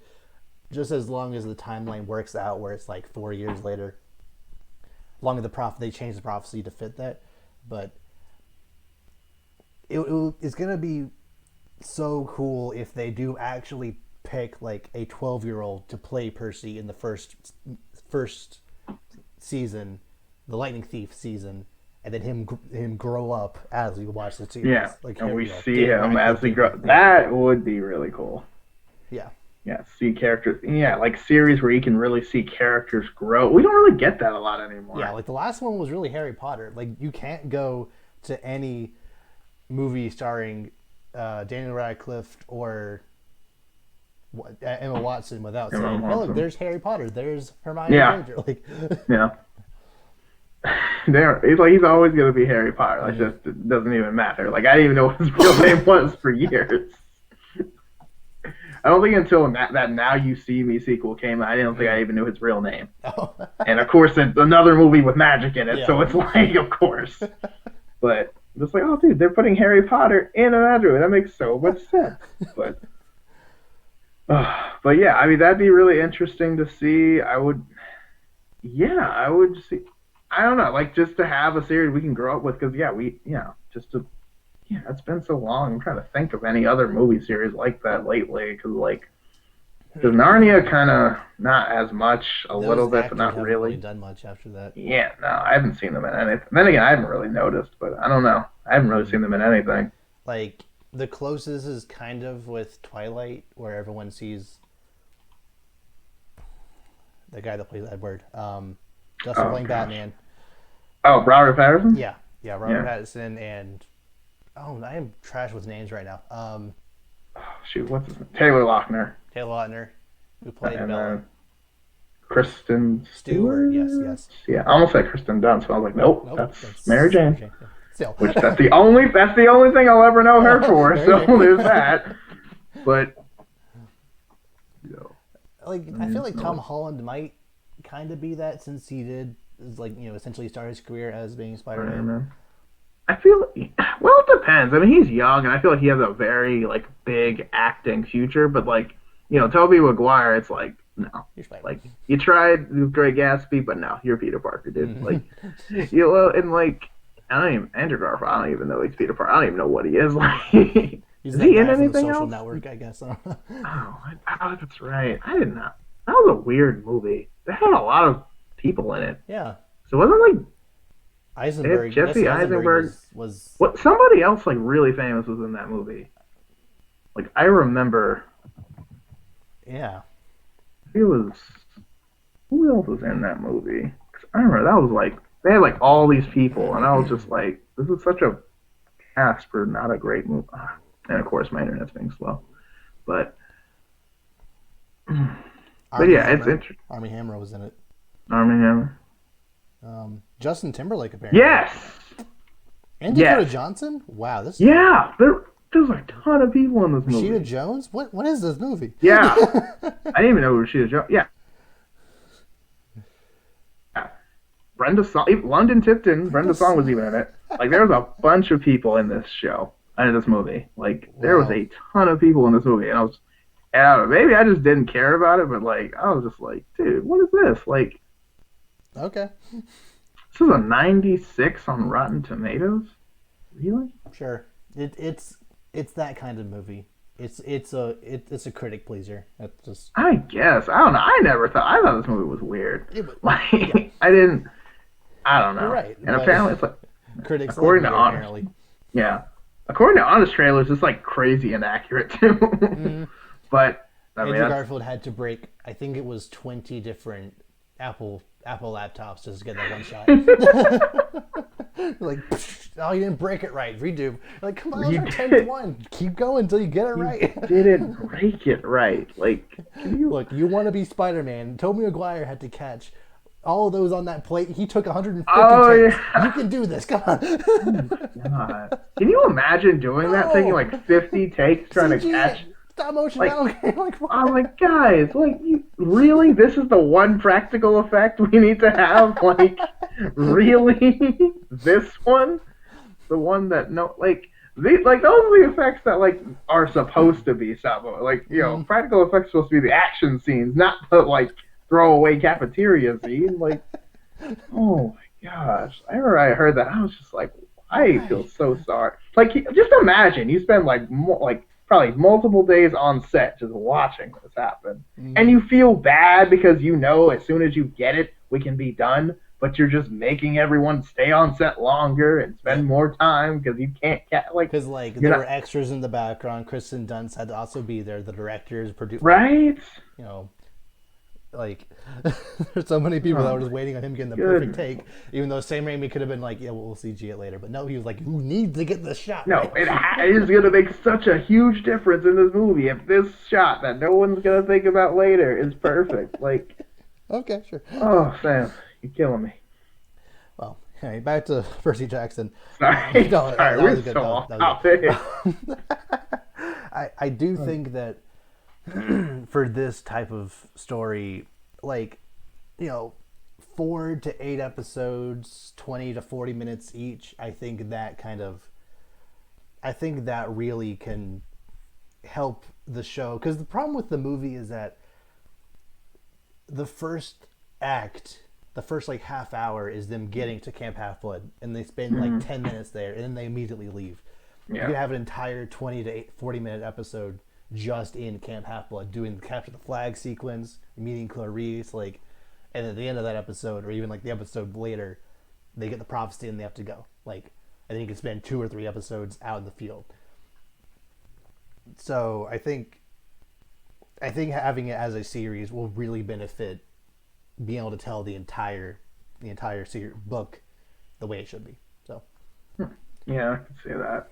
Just as long as the timeline works out where it's like 4 years later. As long as they change the prophecy to fit that. But it's going to be so cool if they do actually pick like a 12-year-old to play Percy in the first season, the Lightning Thief season, and then him grow up as we watch the series. Yeah, like and we see him as he grows. That would be really cool. Yeah. Yeah, see characters. Yeah, like series where you can really see characters grow. We don't really get that a lot anymore. Yeah, like the last one was really Harry Potter. Like you can't go to any movie starring Daniel Radcliffe or Emma Watson without saying, "Oh, look, there's Harry Potter. There's Hermione Granger." Like, yeah. He's always going to be Harry Potter. Like, just it doesn't even matter. Like, I didn't even know what his real name was for years. I don't think until that Now You See Me sequel came out, I didn't think I even knew his real name. Oh. And of course, it's another movie with magic in it, so it's like, of course. But it's like, oh, dude, they're putting Harry Potter in an android. That makes so much sense. But yeah, I mean, that'd be really interesting to see. I would see. I don't know, like just to have a series we can grow up with, because it's been so long. I'm trying to think of any other movie series like that lately, because Narnia kind of not as much, a little bit, but not really done much after that. Yeah, no, I haven't seen them in anything. Then again, I haven't really noticed, but I don't know. I haven't really seen them in anything. Like the closest is kind of with Twilight, where everyone sees the guy that plays Edward, Justin playing Batman. Oh, Robert Pattinson? Yeah, Robert Pattinson and I am trash with names right now. Shoot, what's his name? Taylor Lautner, who played Bella. Kristen Stewart. Yes. Yeah, I almost said Kristen Dunst, so I was like, nope, that's Mary Jane. Yeah. Still. Which that's the only thing I'll ever know her for. So there's that. But I feel like Tom Holland might kind of be that, since he did essentially start his career as being Spider-Man. I feel it depends. I mean, he's young, and I feel like he has a very big acting future. But Tobey Maguire, it's like no. Like you tried with Great Gatsby, but no, you're Peter Parker, dude. And Andrew Garfield, I don't even know he's Peter Parker. I don't even know what he is. He's Is that he in guy from the anything Social else? Network, I guess. Oh, that's right. I did not. That was a weird movie. They had a lot of people in it. Yeah, So it wasn't like they had Eisenberg. Jesse Jesse Eisenberg Eisenberg. was What? Somebody else like really famous was in that movie. Like I remember, yeah. it was who else was in that movie? 'Cause I remember that was like they had like all these people, and I was just like, this is such a cast for not a great movie. And of course, my internet's being slow, but Army yeah, it's Hammer. interesting. Army Hammer was in it. Army Hammer. Justin Timberlake apparently. Yes. And Dakota Yes. Johnson. Wow, this. Yeah, there's a ton of people in this movie. Rashida Jones. What is this movie? Yeah, I didn't even know who Rashida Jones. Yeah. Brenda Song, London Tipton, Brenda Song was even in it. Like there was a bunch of people in this show, in this movie. Like there was a ton of people in this movie, and maybe I just didn't care about it, but like I was just like, dude, what is this? Like, okay, this is a 96 on Rotten Tomatoes. Really? Sure. It's that kind of movie. It's a critic pleaser. That's just. I guess I don't know. I thought this movie was weird. Like yeah. I don't know. You're right. And apparently it's like critics according like to me, Honest. apparently. Yeah. According to Honest Trailers, it's like crazy inaccurate too. But I mean, Andrew Garfield had to break, I think it was 20 different Apple laptops just to get that one shot. Like, oh, you didn't break it right. Redo. Like, come on, that was our 10th one. Keep going until you get it right. Didn't break it right. Like, look, you want to be Spider-Man. Tobey Maguire had to catch all of those on that plate. He took 150 takes. Yeah. You can do this. Come on. Oh God. Can you imagine doing that? Taking like 50 takes trying to catch. Stop motion. Like, like, I'm like, guys, like, you really? This is the one practical effect we need to have? Like, really? This one? The one that like those are the effects that like are supposed to be stop motion. Like, you know, practical effects are supposed to be the action scenes, not the like throwaway cafeteria scene. Like, oh my gosh! I remember I heard that, I was just like, I feel so sorry. Like, just imagine you spend like probably multiple days on set just watching this happen, and you feel bad because you know as soon as you get it, we can be done. But you're just making everyone stay on set longer and spend more time because you can't like. Because like there were extras in the background. Kristen Dunst had to also be there. The directors, producers, right? You know, like there's so many people that were just waiting on him getting the perfect take. Even though Sam Raimi could have been like, yeah, we'll CG it later. But no, he was like, who needs to get this shot? No, right? it is gonna make such a huge difference in this movie if this shot that no one's gonna think about later is perfect. Like, okay, sure. Oh, Sam. You're killing me. Well, anyway, back to Percy Jackson. Sorry. Sorry, we're so off topic. I do think that for this type of story, like, you know, 4 to 8 episodes, 20 to 40 minutes each, I think that really can help the show. Because the problem with the movie is that the first act, the first like half hour is them getting to Camp Half-Blood, and they spend like 10 minutes there, and then they immediately leave. Yeah. You could have an entire 20 to 40 minute episode just in Camp Half-Blood, doing the capture the flag sequence, meeting Clarice, like, and at the end of that episode, or even like the episode later, they get the prophecy and they have to go. Like, and then you can spend 2 or 3 episodes out in the field. So I think having it as a series will really benefit being able to tell the entire book the way it should be. So yeah, I can see that.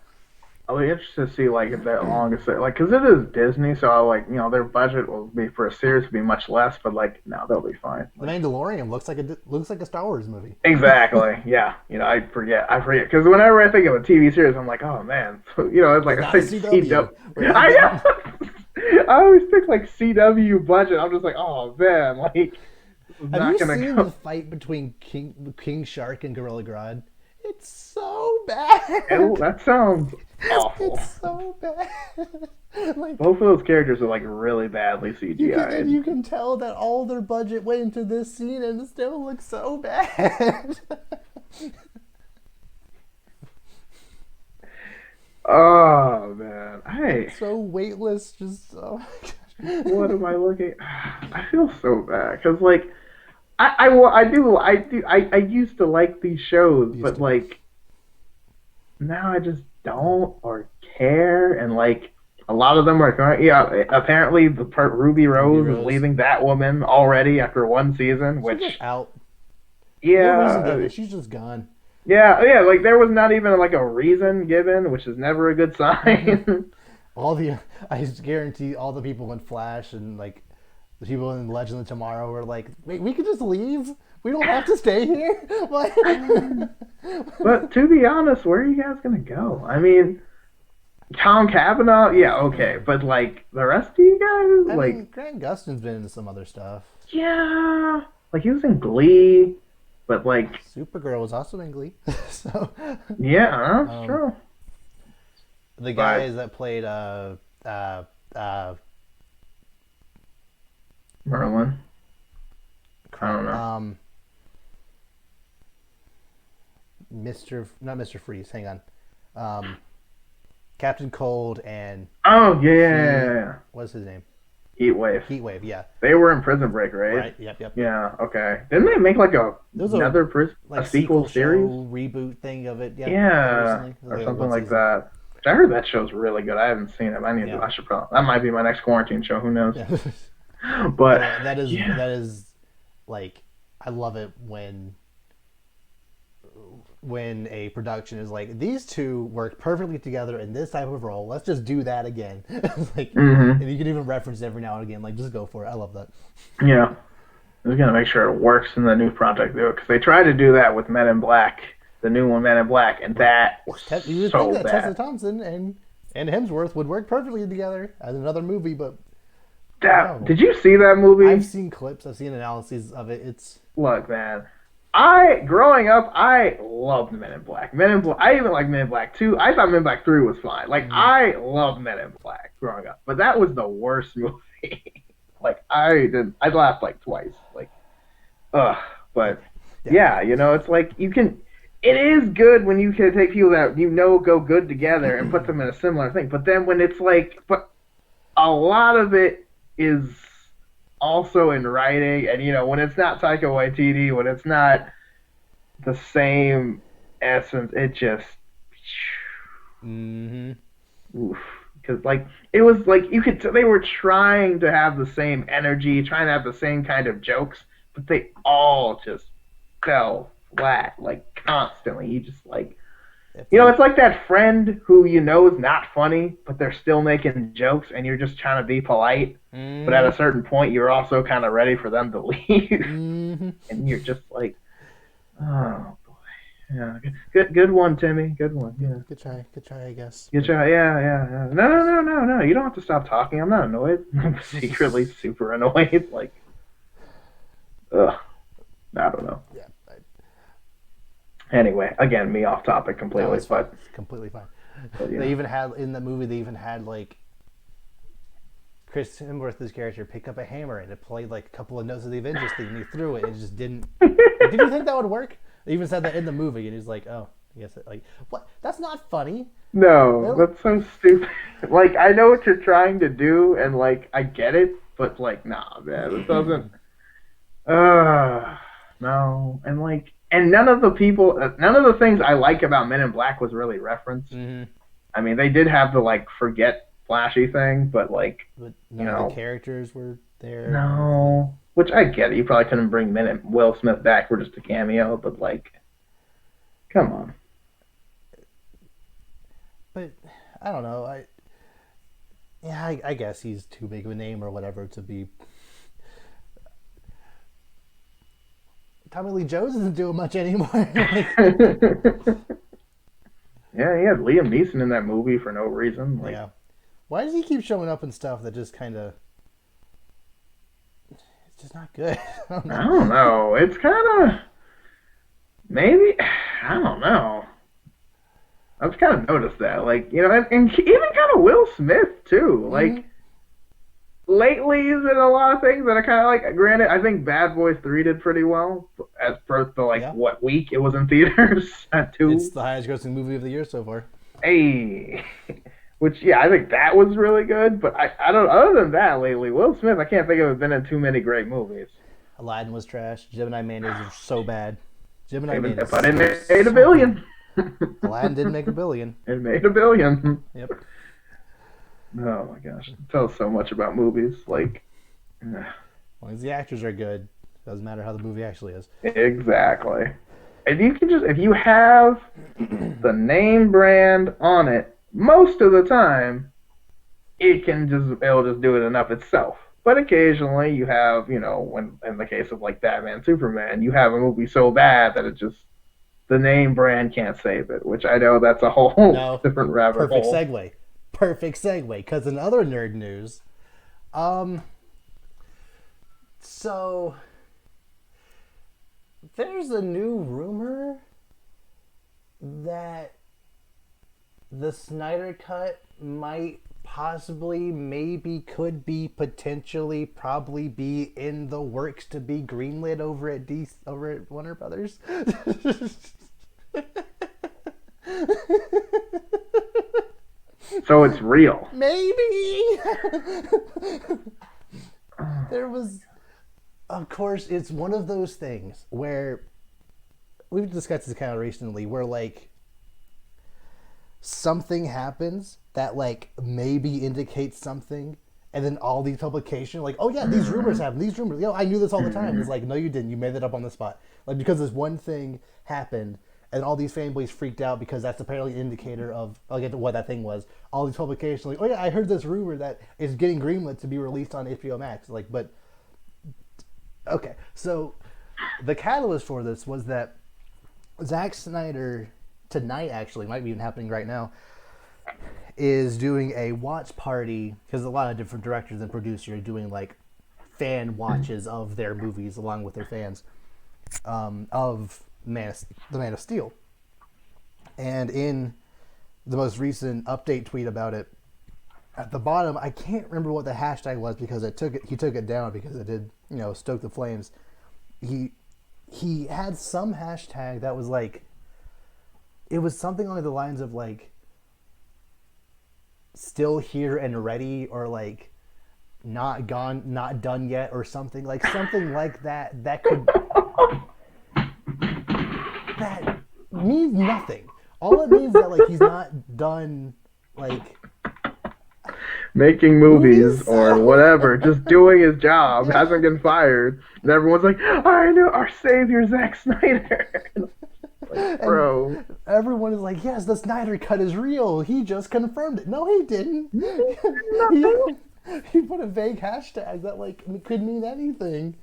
I'll be interested to see like if that longest like, because it is Disney, so like, you know, their budget will be for a series will be much less, but like no, they'll be fine. The Mandalorian looks like a Star Wars movie. Exactly. Yeah. You know, I forget because whenever I think of a TV series, I'm like, oh man, you know, it's like CW. I always think like CW budget. I'm just like, oh man, like. Have you seen the fight between King Shark and Gorilla Grodd? It's so bad. That sounds awful. It's so bad. Like, both of those characters are like really badly CGI. You can tell that all their budget went into this scene, and it still looks so bad. Oh man, hey, So weightless, just oh my what gosh. am I looking? I feel so bad because like I used to like these shows, Used but to. like now I just don't or care, and like a lot of them are going. Yeah, apparently the part Ruby Ruby Rose is Rose. leaving that woman already after one season, She's just which out. No reason yeah, given. She's just gone. yeah, like there was not even like a reason given, which is never a good sign. All the I guarantee all the people in Flash and like the people in Legend of Tomorrow were like, wait, we could just leave. We don't have to stay here. Like, But to be honest, where are you guys gonna go? I mean, Tom Cavanaugh, yeah, okay, but like the rest of you guys, I like, mean, Grant Gustin's been into some other stuff. yeah, like he was in Glee, but like, Supergirl was also in Glee. So, yeah, that's um, true. the But guys that played uh, uh, Merlin, I don't crap, know. Not Mr. Freeze. Hang on, um, Captain Cold and Oh he, yeah, what's his name? Heat Wave. Heatwave. Yeah, They were in Prison Break, right? right. Yep, yep. Yeah, okay. Didn't they make like There was a another a like sequel sequel series? show reboot thing of it. Yeah, Yeah, recently. It was or like something one like season. that. I heard that show's really good. I haven't seen it. I need to. Yeah, I should probably. That might be my next quarantine show. Who knows? yeah. But No, yeah, that is like I love it when a production is like these two work perfectly together in this type of role. Let's just do that again. Like, hmm and you can even reference it every now and again. Like, just go for it. I love that. yeah. They're gonna make sure it works in the new project though, because they tried to do that with Men in Black, the new one, Men in Black, and Right. that was You would think so that Tessa bad. Thompson and Hemsworth would work perfectly together as another movie, but no. Did you see that I've movie? seen clips. I've seen analyses of it. It's Look, man. I growing up, I loved Men in Black. Men in Black. I even like Men in Black 2. I thought Men in Black 3 was fine. Like mm, I loved Men in Black growing up, but that was the worst movie. Like I did. I laughed like twice. Like ugh. But yeah. yeah, it's like you can. It is good when you can take people that go good together and put them in a similar thing. But then when it's like, but a lot of it is also in writing, and when it's not Taika Waititi, when it's not the same essence, it just Mm-hmm. oof. Because like it was like they were trying to have the same energy, trying to have the same kind of jokes, but they all just fell flat like constantly. You just like If you it's like that friend who is not funny, but they're still making jokes, and you're just trying to be polite. But at mm-hmm. a certain point, you're also kind of ready for them to leave, Mm-hmm. and you're just like, oh boy, yeah, good one, Timmy, good one, yeah. Good try, I guess. Good But job. Yeah, yeah, yeah. No, no, no, no, no. You don't have to stop talking. I'm not annoyed. I'm secretly super annoyed. Like, ugh. I don't know. yeah, Anyway, again, me off topic no, completely, it's fine. but It's completely fine. They yeah. even had in the movie. They even had like Chris Hemsworth's character pick up a hammer and it played like a couple of notes of the Avengers theme. And he threw it and it just didn't. Like, did you think that would work? They even said that in the movie, and he's like, "Oh, I guess like what? That's not funny." No, No. that's so stupid. Like, I know what you're trying to do, and like, I get it, but like, nah, man, it doesn't. Uh, no, and none of the things I like about Men in Black was really referenced. Mm-hmm. I mean, they did have the like forget flashy thing, but like, But you none of the know, characters were there. None of the. no. Which I get it. You probably couldn't bring Will Smith back for just a cameo, but like, come on. But I don't know. I guess he's too big of a name or whatever to be. Tommy Lee Jones isn't doing much anymore. Like, Yeah, he had Liam Neeson in that movie for no reason. Like, yeah. Why does he keep showing up in stuff that just kind of? It's just not good. I don't I know. don't know. It's kind of maybe I don't know. I've kind of noticed that, like and even kind of Will Smith too. Mm-hmm. Like lately, he's in a lot of things that I kind of like. Granted, I think Bad Boys 3 did pretty well as per the like Yeah. what week it was in theaters at It's two. the highest grossing movie of the year so far. Hey, which yeah, I think that was really good. But I don't. Other than that, lately, Will Smith, I can't think of been in too many great movies. Aladdin was trash. Gemini Man is so bad. Gemini Man But is it made a so bad. billion. Aladdin didn't make a billion. It made a billion. Yep. Oh my gosh, it tells so much about movies. Like, As long as the actors are good, doesn't matter how the movie actually is. exactly. And you can just if you have the name brand on it, most of the time it'll just do it enough itself. But occasionally you have, when in the case of like Batman, Superman, you have a movie so bad that it just the name brand can't save it, which I know that's a whole No, different rabbit perfect hole. segue. Perfect segue. Because in other nerd news, so there's a new rumor that the Snyder Cut might possibly, maybe, could be, potentially, probably be in the works to be greenlit over at Warner Brothers. So it's real. Maybe. There was, of course, it's one of those things where we've discussed this kind of recently, where like something happens that like maybe indicates something, and then all these publications like, oh yeah, these rumors happen, these rumors, I knew this all the time. It's like, no, you didn't, you made it up on the spot, like because this one thing happened and all these fanboys freaked out because that's apparently an indicator of, I'll get to what that thing was. All these publications like, oh yeah, I heard this rumor that is getting greenlit to be released on HBO Max. Like, but okay, so the catalyst for this was that Zack Snyder tonight, actually might be even happening right now, is doing a watch party, because a lot of different directors and producers are doing like fan watches of their movies along with their fans, of the Man of Steel. And in the most recent update tweet about it, at the bottom, I can't remember what the hashtag was because he took it down because it did, stoke the flames. He had some hashtag that was like, it was something along the lines of like, still here and ready, or like not gone, not done yet, or something like that. That means nothing. All it means is that like he's not done like Making movies or whatever, just doing his job, Yeah. hasn't been fired, and everyone's like, I know our savior Zack Snyder. Like, bro. Everyone is like, yes, the Snyder Cut is real. He just confirmed it. No, he didn't. He put a vague hashtag that like could mean anything.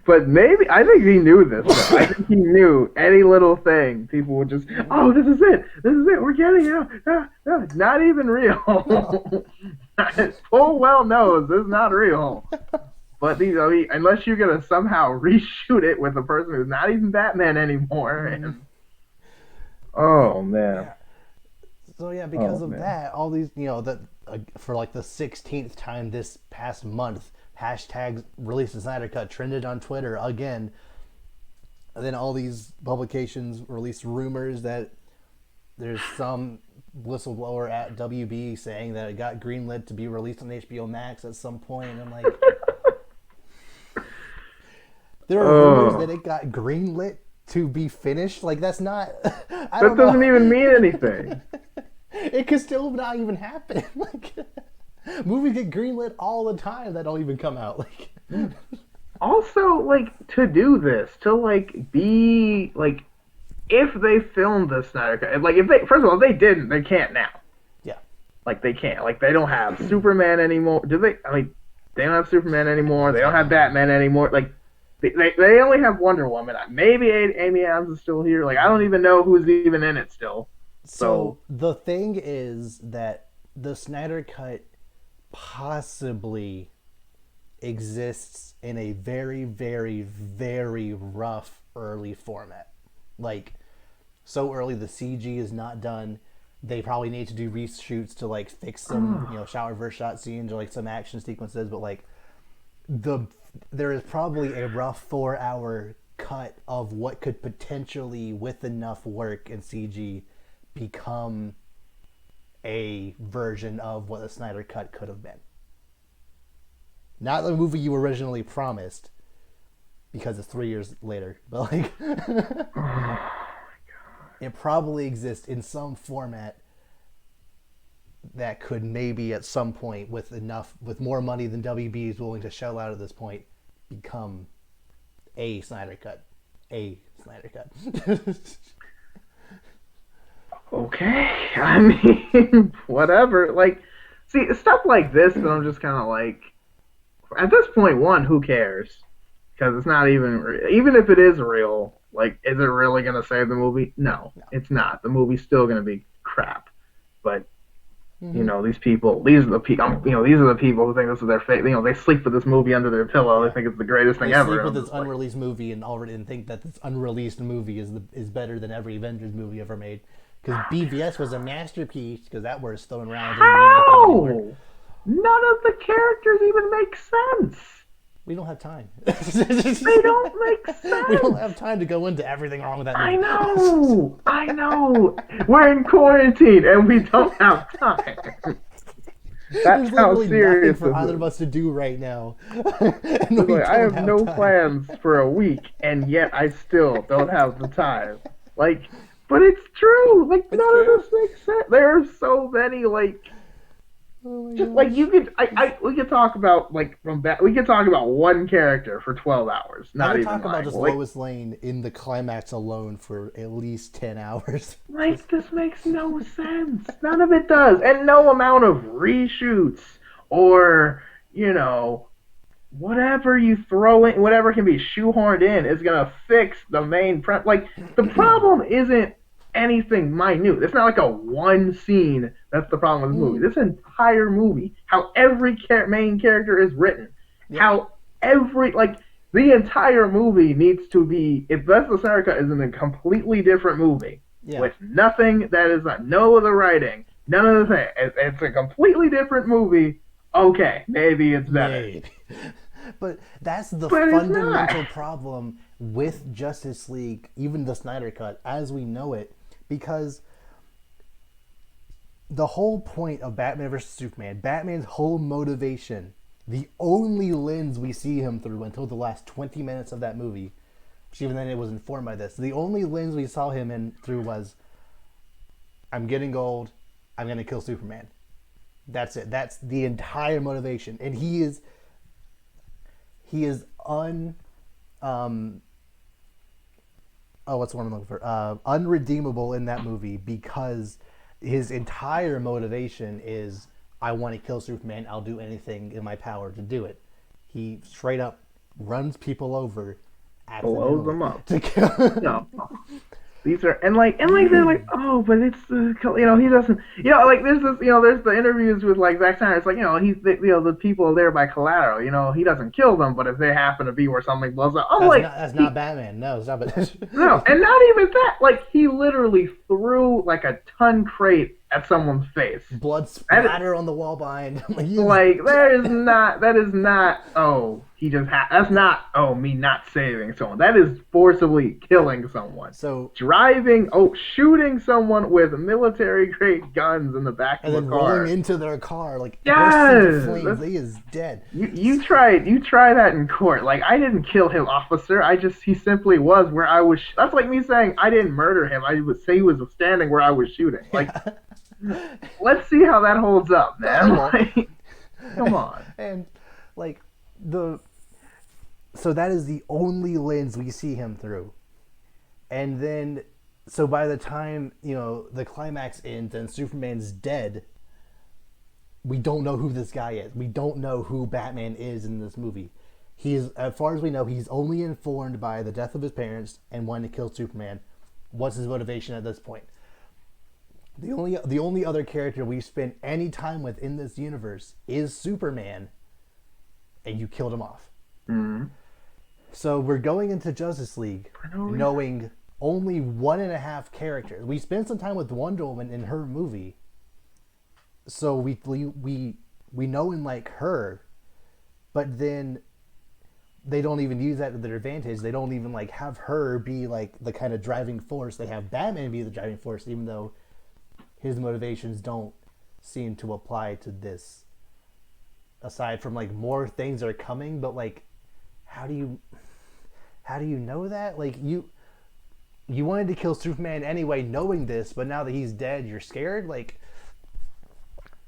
But maybe I think he knew this. Though. I think he knew any little thing people would just, oh, this is it, we're getting it. Not even real. Full well knows this is not real. But unless you're gonna somehow reshoot it with a person who's not even Batman anymore, and oh man. Yeah. So yeah, because of that, all these for like the 16th time this past month, hashtags release the Snyder Cut trended on Twitter again. And then all these publications released rumors that there's some whistleblower at WB saying that it got greenlit to be released on HBO Max at some point. And I'm like, there are rumors that it got greenlit to be finished. Like that's not. That doesn't even mean anything. It could still not even happen. Like movies get greenlit all the time that don't even come out. Like also, like to do this, to like be like, if they filmed the Snyder Cut, like if they first of all if they didn't, they can't now. Yeah. Like they can't. Like they don't have Superman anymore. Do they? I mean, they don't have Superman anymore. They don't have Batman anymore. Like they only have Wonder Woman. Maybe Amy Adams is still here. Like I don't even know who's even in it still. So the thing is that the Snyder Cut possibly exists in a very, very, very rough early format. Like so early the CG is not done. They probably need to do reshoots to like fix some, shower verse shot scenes or like some action sequences, but like there is probably a rough 4-hour cut of what could potentially, with enough work and CG, become a version of what the Snyder Cut could have been. Not the movie you originally promised, because it's 3 years later, but like it probably exists in some format that could maybe at some point, with more money than WB is willing to shell out at this point, become a Snyder Cut. A Snyder Cut. Okay, I mean, whatever. Like, see, stuff like this, that I'm just kind of like, at this point, one, who cares? Because it's not even if it is real, like, is it really going to save the movie? No, it's not. The movie's still going to be crap. But, you know, these are the people who think this is their fate. You know, they sleep with this movie under their pillow. They think it's the greatest thing ever. They sleep with this unreleased movie and think that this unreleased movie is better than every Avengers movie ever made. Because BVS was a masterpiece, because that word's thrown around. How? None of the characters even make sense. We don't have time. They don't make sense. We don't have time to go into everything wrong with that movie. I know. We're in quarantine and we don't have time. That's how serious for either of us to do right now. I have no plans for a week, and yet I still don't have the time. Like, but it's true. Like, none of this makes sense. There are so many, like, like you could, we could talk about we could talk about one character for 12 hours. Not even talk about just Lois Lane in the climax alone for at least 10 hours. Like, this makes no sense. None of it does, and no amount of reshoots or, you know, whatever you throw in, whatever can be shoehorned in, is gonna fix the main Like, the problem isn't anything minute. It's not like a one scene that's the problem with the movie. This entire movie, how every main character is written, how the entire movie needs to be, if that's the Snyder Cut, is in a completely different movie with nothing that is no of the writing, none of the thing. It's a completely different movie. Okay, maybe it's better. Maybe. But that's the fundamental problem with Justice League, even the Snyder Cut, as we know it, because the whole point of Batman vs. Superman, Batman's whole motivation, the only lens we see him through until the last 20 minutes of that movie, which even then it was informed by this, the only lens we saw him through was, I'm getting old, I'm going to kill Superman. That's it. That's the entire motivation. And he is what's the one I'm looking for? Unredeemable in that movie, because his entire motivation is, I want to kill Superman. I'll do anything in my power to do it. He straight up runs people over, blows them up to kill. No. These are and they're like, oh, but it's he doesn't, like, there's this, there's the interviews with, like, Zack Snyder. It's like, the people are there by collateral, he doesn't kill them, but if they happen to be where something blows up, that's not Batman. No, stop it. No, and not even that. Like, he literally threw like a ton crate at someone's face. Blood splatter on the wall behind him. That is not, that's not, me not saving someone. That is forcibly killing someone. So shooting someone with military-grade guns in the back of a car. And then rolling into their car, yes! Flames. He is dead. You try that in court. Like, I didn't kill him, officer. He simply was where I was. That's like me saying I didn't murder him. I would say he was standing where I was shooting. Like, let's see how that holds up, man. Like, come on. And so that is the only lens we see him through. And then, so by the time, the climax ends and Superman's dead, we don't know who this guy is. We don't know who Batman is in this movie. As far as we know, he's only informed by the death of his parents and wanting to kill Superman. What's his motivation at this point? The only other character we've spent any time with in this universe is Superman, and you killed him off. Mm-hmm. So we're going into Justice League knowing only 1.5 characters. We spent some time with Wonder Woman in her movie, so we know and like her, but then they don't even use that to their advantage. They don't even have her be the kind of driving force. They have Batman be the driving force, even though his motivations don't seem to apply to this. Aside from like more things are coming, but like, how do you know that? Like you wanted to kill Superman anyway, knowing this, but now that he's dead, you're scared. Like,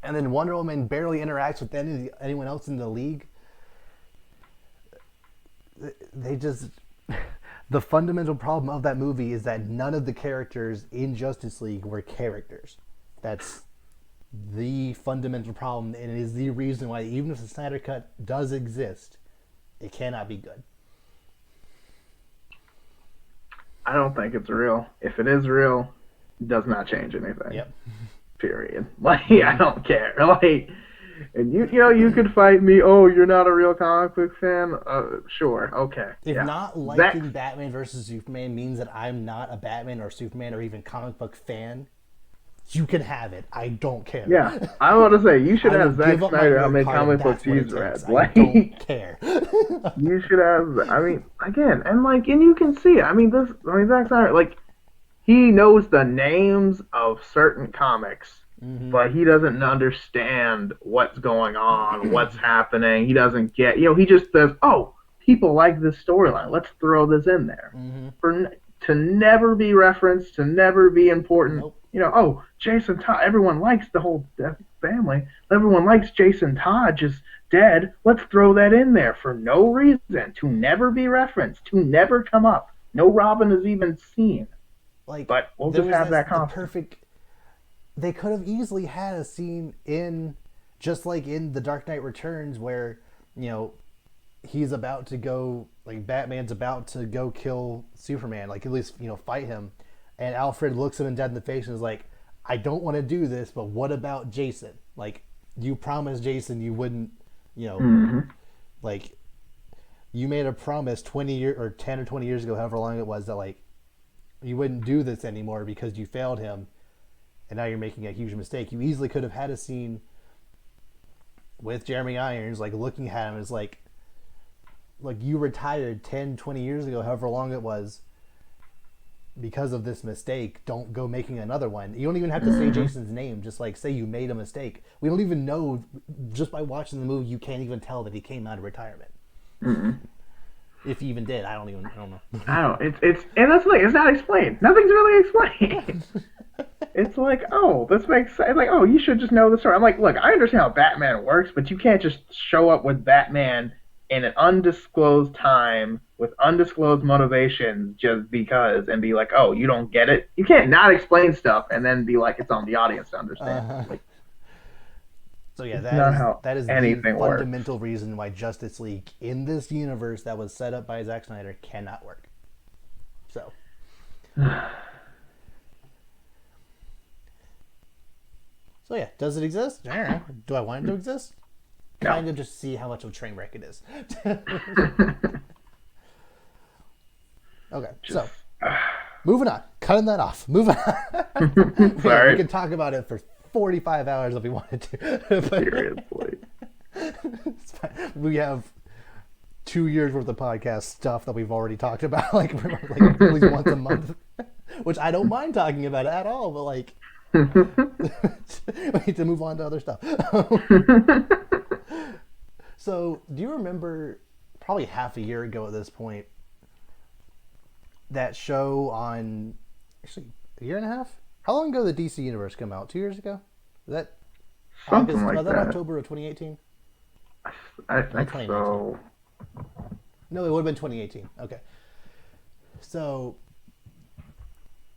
and then Wonder Woman barely interacts with anyone else in the league. They just the fundamental problem of that movie is that none of the characters in Justice League were characters. That's the fundamental problem, and it is the reason why even if the Snyder Cut does exist, it cannot be good. I don't think it's real. If it is real, it does not change anything. Yep. Period. Like, I don't care. Like, and you could fight me. Oh, you're not a real comic book fan. Sure, okay. If not liking Batman versus Superman means that I'm not a Batman or Superman or even comic book fan, you can have it. I don't care. Yeah, I want to say you should have Zack Snyder how many comic books he's read. Like, I don't care. You should have. I mean, again, and you can see it. I mean, Zack Snyder, like, he knows the names of certain comics, but he doesn't understand what's going on, what's happening. He doesn't get. He just says, "Oh, people like this storyline. Let's throw this in there." To never be referenced, to never be important. Nope. Oh, Jason Todd, everyone likes the whole family. Everyone likes Jason Todd just dead. Let's throw that in there for no reason, to never be referenced, to never come up. No Robin is even seen. Like, but we'll just have that perfect. They could have easily had a scene just like in The Dark Knight Returns, where, he's about to go, like, Batman's about to go kill Superman, like, at least, fight him. And Alfred looks him dead in the face and is like, I don't want to do this, but what about Jason? Like, you promised Jason you wouldn't, like, you made a promise 20 years or 10 or 20 years ago, however long it was, that, like, you wouldn't do this anymore because you failed him, and now you're making a huge mistake. You easily could have had a scene with Jeremy Irons, like, looking at him as like you retired 10, 20 years ago, however long it was, because of this mistake. Don't go making another one. You don't even have to say Jason's name. Just, like, say you made a mistake. We don't even know. Just by watching the movie, you can't even tell that he came out of retirement. If he even did, I don't know. It's and that's like, it's not explained. Nothing's really explained. It's like, oh, this makes sense. Like, oh, you should just know the story. I'm like, look, I understand how Batman works, but you can't just show up with Batman in an undisclosed time with undisclosed motivations just because, and be like, oh, you don't get it. You can't not explain stuff and then be like, it's on the audience to understand. Like, so yeah, that is the fundamental reason why Justice League in this universe that was set up by Zack Snyder cannot work. So yeah, does it exist? I don't know. Do I want it to exist? No. Kind of just see how much of a train wreck it is. Okay, so moving on. Cutting that off. Moving on. Sorry. We can talk about it for 45 hours if we wanted to. Seriously. We have 2 years worth of podcast stuff that we've already talked about, like at least once a month, which I don't mind talking about at all, but like, we need to move on to other stuff. So, do you remember, probably half a year ago at this point, that show on, actually, a year and a half? How long ago did the DC Universe come out? 2 years ago? Was that something August, like was that? October of 2018? I think so. No, it would have been 2018. Okay. So,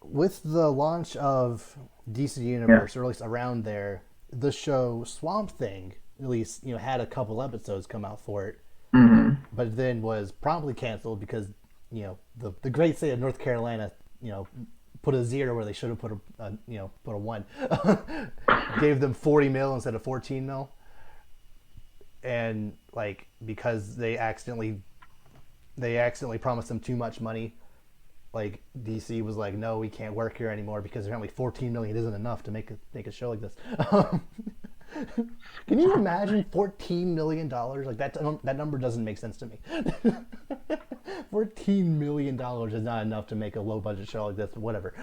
with the launch of DC Universe, or at least around there, the show Swamp Thing, at least, had a couple episodes come out for it, but then was promptly canceled because, the great state of North Carolina, put a 0 where they should have put a 1. Gave them 40 mil instead of 14 mil. And, like, because they accidentally promised them too much money, like, DC was like, no, we can't work here anymore because apparently 14 million isn't enough to make a show like this. Can you imagine $14 million? Like, that number doesn't make sense to me. $14 million is not enough to make a low budget show like this. Whatever.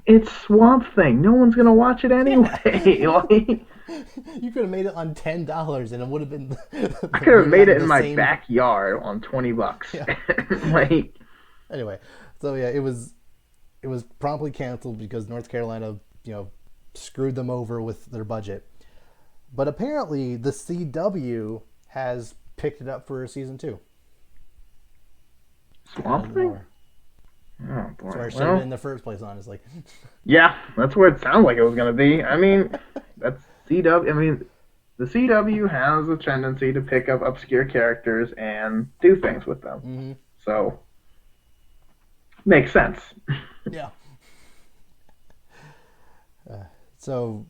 it's Swamp Thing. No one's gonna watch it anyway. Yeah. Like, You could have made it on $10 and it would have been. I could You have would have made gotten it in the my same. backyard on $20. Yeah. Like, Anyway, so yeah, it was promptly canceled because North Carolina, screwed them over with their budget. But apparently, the CW has picked it up for season 2. Swamp Thing. Oh That's where boy. it should have been in the first place, honestly. Yeah, that's where it sounded like it was gonna be. I mean, that's CW. I mean, the CW has a tendency to pick up obscure characters and do things with them. Mm-hmm. So, makes sense. Yeah. So,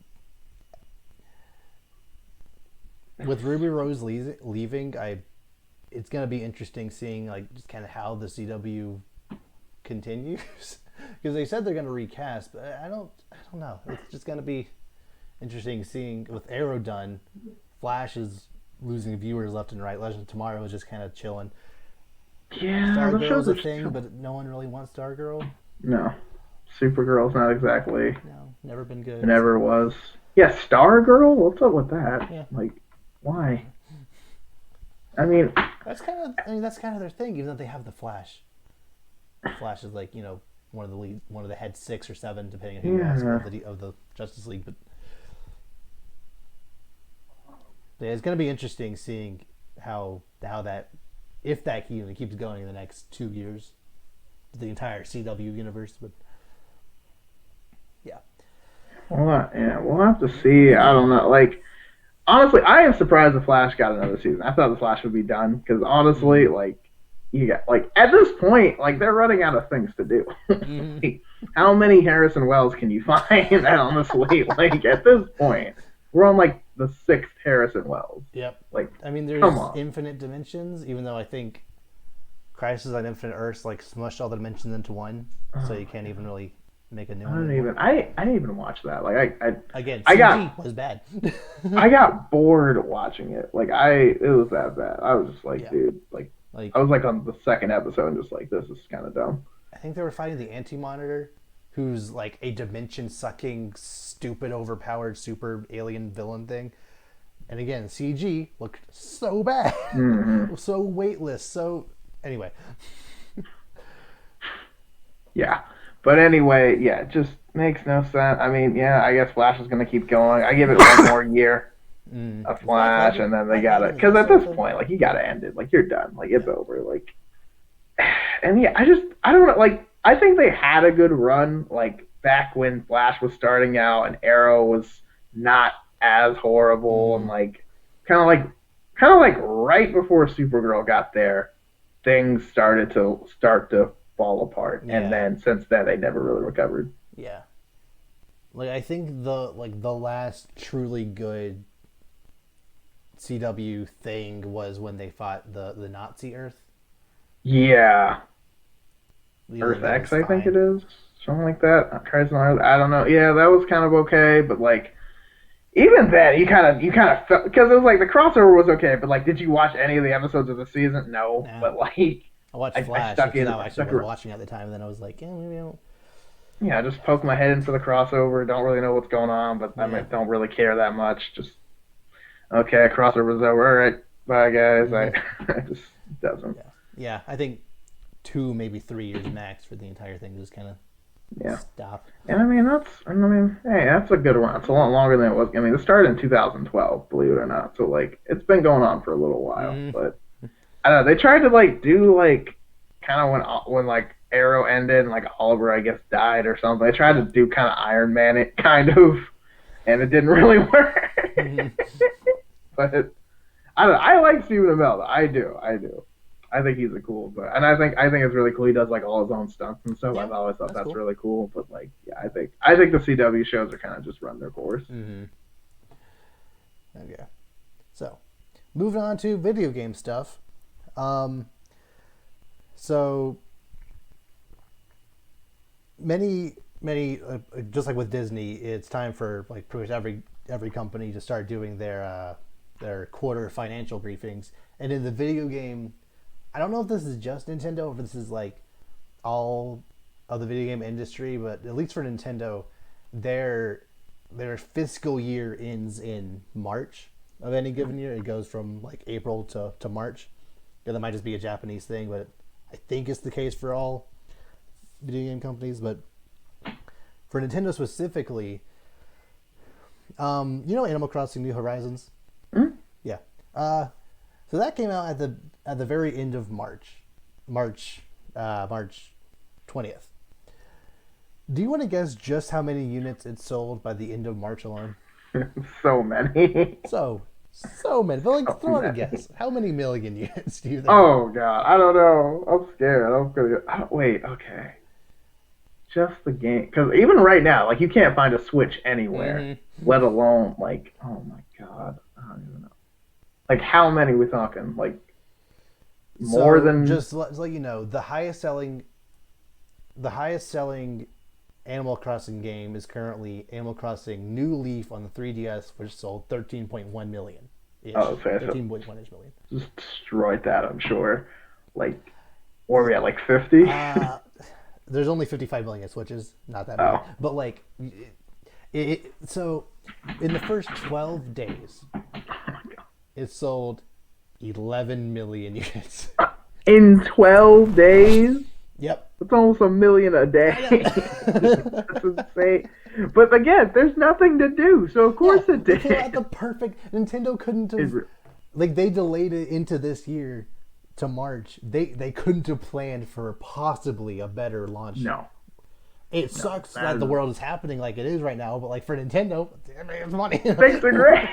with Ruby Rose leaving, it's gonna be interesting seeing like just kind of how the CW continues because they said they're gonna recast, but I don't know. It's just gonna be interesting seeing with Arrow done. Flash is losing viewers left and right. Legend of Tomorrow is just kind of chilling. Yeah, the Stargirl's shows a are thing, but no one really wants Stargirl. no. Supergirl's not exactly. No, never been good. It never was. Yeah, Stargirl. What's up with that? Yeah. Like, why? I mean, That's kind of their thing. Even though they have the Flash. Flash is like one of the lead, one of the head 6 or 7, depending on who you ask of the Justice League. But yeah, it's going to be interesting seeing how that if that even keeps going in the next 2 years, the entire CW universe. But yeah, well, yeah, we'll have to see. I don't know. Like, honestly, I am surprised the Flash got another season. I thought the Flash would be done because honestly, like, you got like at this point, like they're running out of things to do. Like, how many Harrison Wells can you find? Honestly, like at this point, we're on like the 6th Harrison Wells. Yep. Like, I mean, there's infinite dimensions. Even though I think Crisis on Infinite Earths like smushed all the dimensions into one, so you can't even really make a new one. I didn't even watch that. Like again, CG was bad. I got bored watching it. Like it was that bad. I was just like, dude, like I was like on the 2nd episode and just like, this is kind of dumb. I think they were fighting the Anti-Monitor, who's like a dimension-sucking, stupid, overpowered super alien villain thing. And again, CG looked so bad, so weightless. So anyway, yeah. But anyway, yeah, it just makes no sense. I mean, yeah, I guess Flash is gonna keep going. I give it one more year of Flash, and then they gotta, because at this point, like, you gotta end it. Like, you're done. Like, it's over. Like, and yeah, I don't know. Like, I think they had a good run, like back when Flash was starting out and Arrow was not as horrible, and like, kind of like right before Supergirl got there, things started to fall apart, and then since then they never really recovered. Yeah, like I think the last truly good CW thing was when they fought the Nazi Earth. Yeah, Earth X, I think it is, something like that. I don't know. Yeah, that was kind of okay, but like even then, you kind of felt, because it was like the crossover was okay, but like, did you watch any of the episodes of the season? No, but like. I watched Flash. I actually was watching at the time, and then I was like, yeah, maybe I don't. Yeah, I just poke my head in for the crossover. Don't really know what's going on, but I don't really care that much. Just, okay, crossover's over. All right, bye, guys. I just doesn't. Yeah, I think 2, maybe 3 years max for the entire thing to just kind of stop. And I mean, hey, that's a good one. It's a lot longer than it was. I mean, it started in 2012, believe it or not. So, like, it's been going on for a little while, but. I don't know. They tried to like do like kind of when like Arrow ended and like Oliver I guess died or something. They tried to do kind of Iron Man it kind of, and it didn't really work. But I don't know. I like Stephen Amell. I do. I think he's a cool, and I think it's really cool. He does like all his own stunts and stuff. I've always thought that's cool. Really cool. But like, yeah, I think the CW shows are kind of just run their course. Okay, so moving on to video game stuff. So many just like with Disney, it's time for like pretty much every company to start doing their quarter financial briefings. And in the video game, I don't know if this is just Nintendo or if this is like all of the video game industry, but at least for Nintendo, their fiscal year ends in March of any given year. It goes from like April to March. Yeah, that might just be a Japanese thing, but I think it's the case for all video game companies. But for Nintendo specifically, Animal Crossing: New Horizons. Mm-hmm. Yeah. So that came out at the very end of March 20th. Do you want to guess just how many units it sold by the end of March alone? So many. So many. But like, throw out a guess. How many million units do you think? Oh god, I don't know. I'm scared. Wait. Okay. Just the game, because even right now, like you can't find a Switch anywhere, let alone like, oh my god, I don't even know. Like how many we talking? Like more than just to let you know, the highest selling Animal Crossing game is currently Animal Crossing New Leaf on the 3DS, which sold 13.1 million. Oh, okay. 13.1 million. Just destroyed that, I'm sure. Like, or are we at like 50? There's only 55 million Switches, not that many. Oh. But like, so in the first 12 days, it sold 11 million units. In 12 days? Yep. It's almost a million a day. That's insane. But again, there's nothing to do, so of course it did. At the perfect, Nintendo couldn't have, like they delayed it into this year to March. They couldn't have planned for possibly a better launch. No. It sucks that the world is happening like it is right now, but like for Nintendo, it's money. Things are great.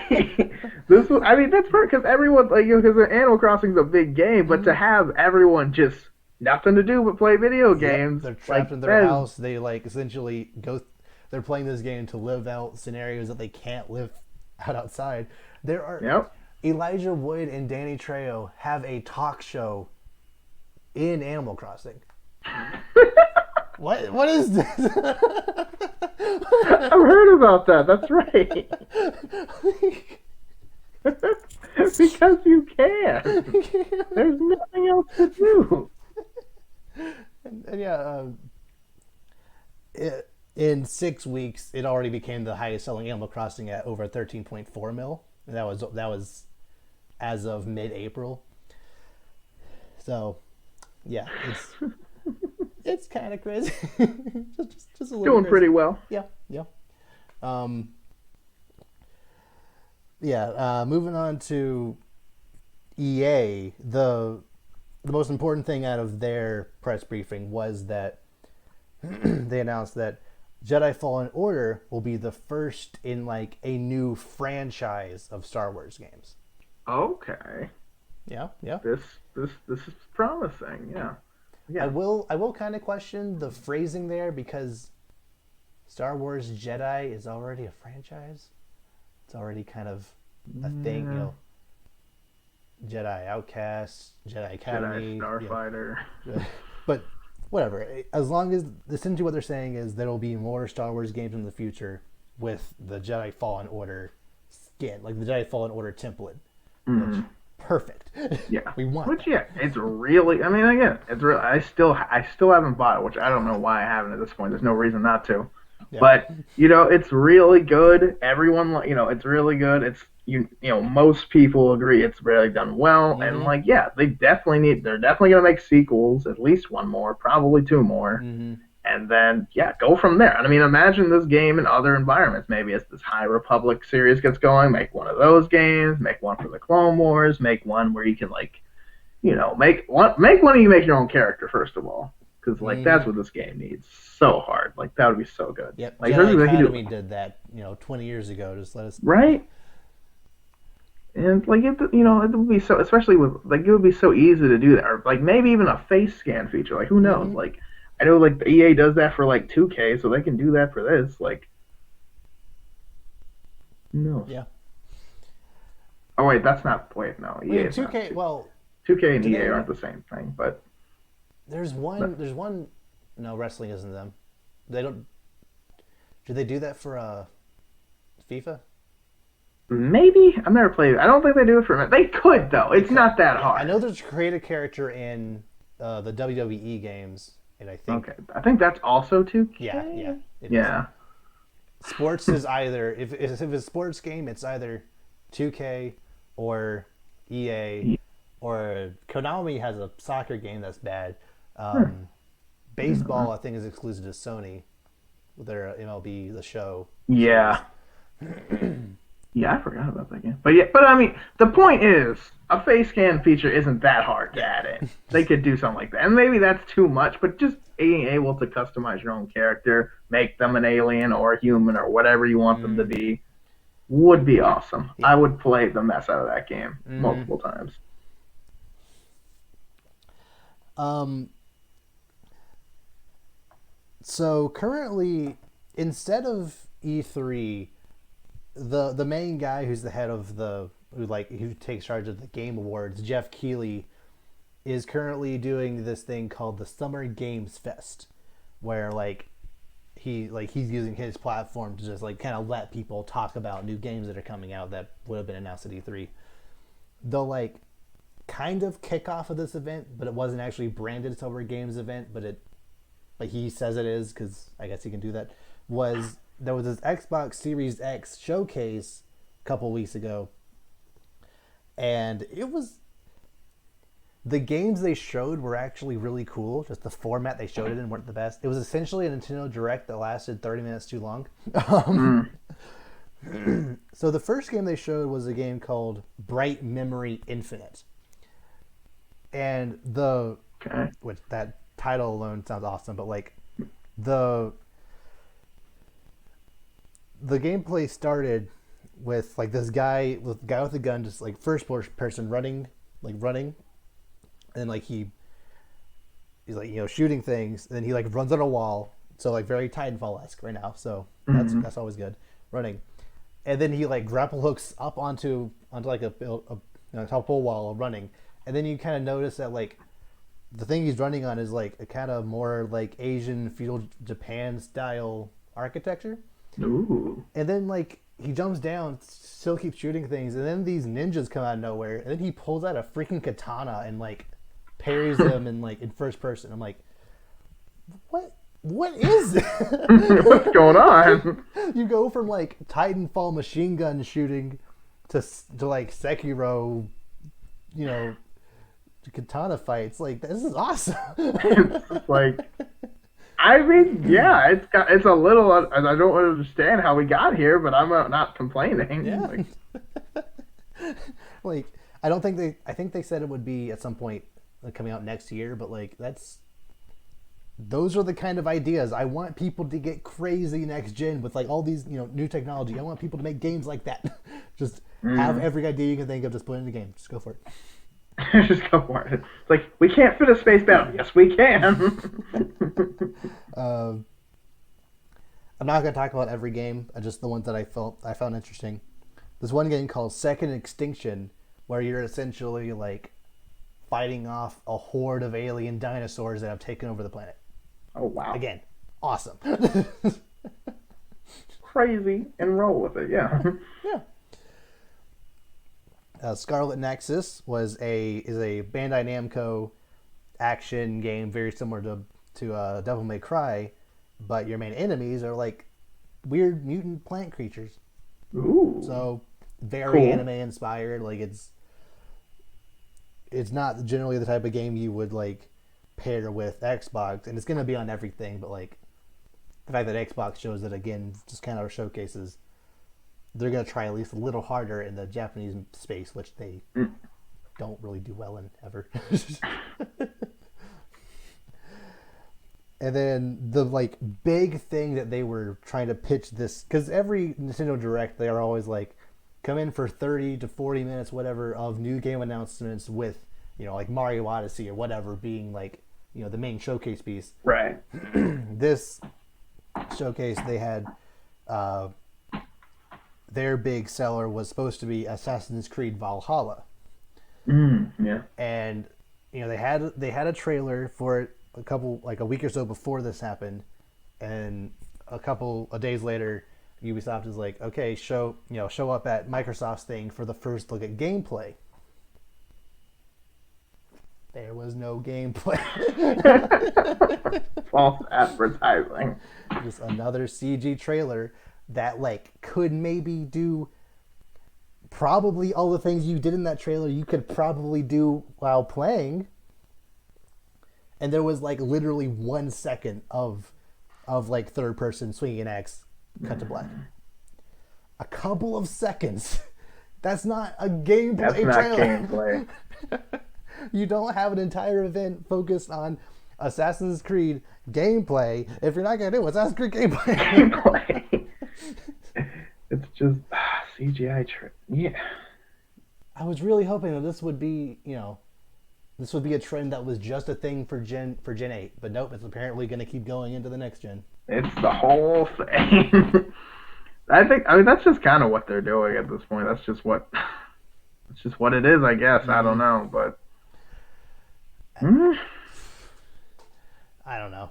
That's because everyone, like, because Animal Crossing is a big game, but to have everyone just nothing to do but play video games. They're trapped in their house. They like essentially they're playing this game to live out scenarios that they can't live out outside. There are Elijah Wood and Danny Trejo have a talk show in Animal Crossing. What is this? I've heard about that. That's right. Because you can. There's nothing else to do. And yeah, in 6 weeks, it already became the highest selling Animal Crossing at over 13.4 mil. And that was as of mid-April. So, yeah, it's kind of crazy. just a little doing crazy. Pretty well. Yeah. Moving on to EA, the most important thing out of their press briefing was that they announced that Jedi Fallen Order will be the first in like a new franchise of Star Wars games. Okay. Yeah. This is promising. Yeah. I will kind of question the phrasing there because Star Wars Jedi is already a franchise. It's already kind of a thing, Jedi Outcast, Jedi Academy, Jedi Starfighter. But whatever. As long as essentially what they're saying is there will be more Star Wars games in the future with the Jedi Fallen Order skin, like the Jedi Fallen Order template. Mm-hmm. Perfect. Yeah. We want which, that. yeah, it's really, I mean, again, it's real. I still haven't bought it, which I don't know why I haven't at this point. There's no reason not to. Yeah. But, it's really good. Everyone, it's really good. It's, most people agree it's really done well. Mm-hmm. And, they're definitely going to make sequels, at least one more, probably two more. Mm-hmm. And then, go from there. And I mean, imagine this game in other environments. Maybe as this High Republic series gets going, make one of those games, make one for the Clone Wars, make one where you can, make one where you make your own character, first of all. Because, that's what this game needs so hard. That would be so good. Yep, Jedi Academy did that, 20 years ago. Just let us... Right? And, it would be so, especially with, it would be so easy to do that. Or, maybe even a face scan feature. Who knows? Mm-hmm. I know, the EA does that for, 2K, so they can do that for this. Who knows? Yeah. Oh, wait, that's not... Wait, no. EA 2K, well... 2K and EA aren't the same thing, but... There's one... No, wrestling isn't them. They don't... Do they do that for, FIFA? Maybe. I've never played it. I don't think they do it for... They could, though. It's not that hard. I know there's a creative character in... the WWE games, And I think, Okay, I think that's also yeah, 2K. it is. Yeah. Sports is either if it's a sports game, it's either 2K or EA, Yeah. or Konami has a soccer game that's bad. Hmm. I didn't know Baseball, that. I think, is exclusive to Sony with their MLB the Show series. Yeah. Yeah, I forgot about that game. But yeah, but I mean, the point is, a face scan feature isn't that hard to Yeah. add in. They could do something like that, and maybe that's too much. But just being able to customize your own character, make them an alien or a human or whatever you want them to be, would be awesome. Yeah. I would play the mess out of that game Mm-hmm. multiple times. Um, so currently, instead of E3, the main guy who's the head of who takes charge of the game awards, Jeff Keighley, is currently doing this thing called the Summer Games Fest, where he's using his platform to just like kind of let people talk about new games that are coming out that would have been announced at E3. They'll like kind of kick off of this event, but it wasn't actually branded Summer Games event, but he says it is because I guess he can do that. There was this Xbox Series X showcase a couple weeks ago, and it was the games they showed were actually really cool. Just the format they showed it in weren't the best. It was essentially a Nintendo Direct that lasted 30 minutes too long. Mm. So the first game they showed was a game called Bright Memory Infinite, and Okay. which that title alone sounds awesome, but like the the gameplay started with like this guy with a gun, just like first person running, and like he's like shooting things, and then he like runs on a wall, so like very Titanfall-esque right now. So Mm-hmm. that's always good, running, and then he like grapple hooks up onto like a top pole wall running, and then you kind of notice that like the thing he's running on is like a kind of more like Asian feudal Japan style architecture. Ooh. And then like he jumps down, still keeps shooting things, and then these ninjas come out of nowhere, and then he pulls out a freaking katana and like parries them in first person. I'm like, what is this? What's going on? You go from like Titanfall machine gun shooting to like Sekiro, you know, katana fights. Like, this is awesome. It's like, I mean, yeah, it's a little. I don't understand how we got here, but I'm not complaining. Yeah. Like, Like, I think they said it would be at some point coming out next year, but like those are the kind of ideas I want people to get crazy next gen with, like all these new technology. I want people to make games like that. Just have every idea you can think of, just put it in the game. Just go for it. just go for it. It's like, we can't fit a space battle. Yes, we can. I'm not going to talk about every game, just the ones that I found interesting. There's one game called Second Extinction where you're essentially like fighting off a horde of alien dinosaurs that have taken over the planet. Oh wow! Again, awesome. Crazy, and roll with it. Yeah. Yeah. Scarlet Nexus is a Bandai Namco action game very similar to Devil May Cry, but your main enemies are like weird mutant plant creatures. Ooh. So very Cool. anime inspired. Like it's not generally the type of game you would like pair with Xbox, and it's going to be on everything. But like the fact that Xbox shows it again just kind of showcases they're going to try at least a little harder in the Japanese space, which they don't really do well in ever. And then the like big thing that they were trying to pitch this, because every Nintendo Direct they are always like, come in for 30 to 40 minutes, whatever, of new game announcements with like Mario Odyssey or whatever being like the main showcase piece. Right. This showcase they had their big seller was supposed to be Assassin's Creed Valhalla. Yeah. And they had a trailer for it a week or so before this happened, and a couple of days later Ubisoft is like, okay, show up at Microsoft's thing for the first look at gameplay. There was no gameplay. False advertising. Just another CG trailer that like could maybe do probably all the things you did in that trailer you could probably do while playing. And there was like literally 1 second of like third person swinging an axe cut to black. A couple of seconds. That's not a gameplay trailer. That's not gameplay. You don't have an entire event focused on Assassin's Creed gameplay if you're not going to do Assassin's Creed gameplay. It's just CGI trick. Yeah. I was really hoping that this would be, this would be a trend that was just a thing for Gen 8, but nope, it's apparently going to keep going into the next gen. It's the whole thing. I mean that's just kind of what they're doing at this point. That's just what it is, I guess. I don't know, but I don't know.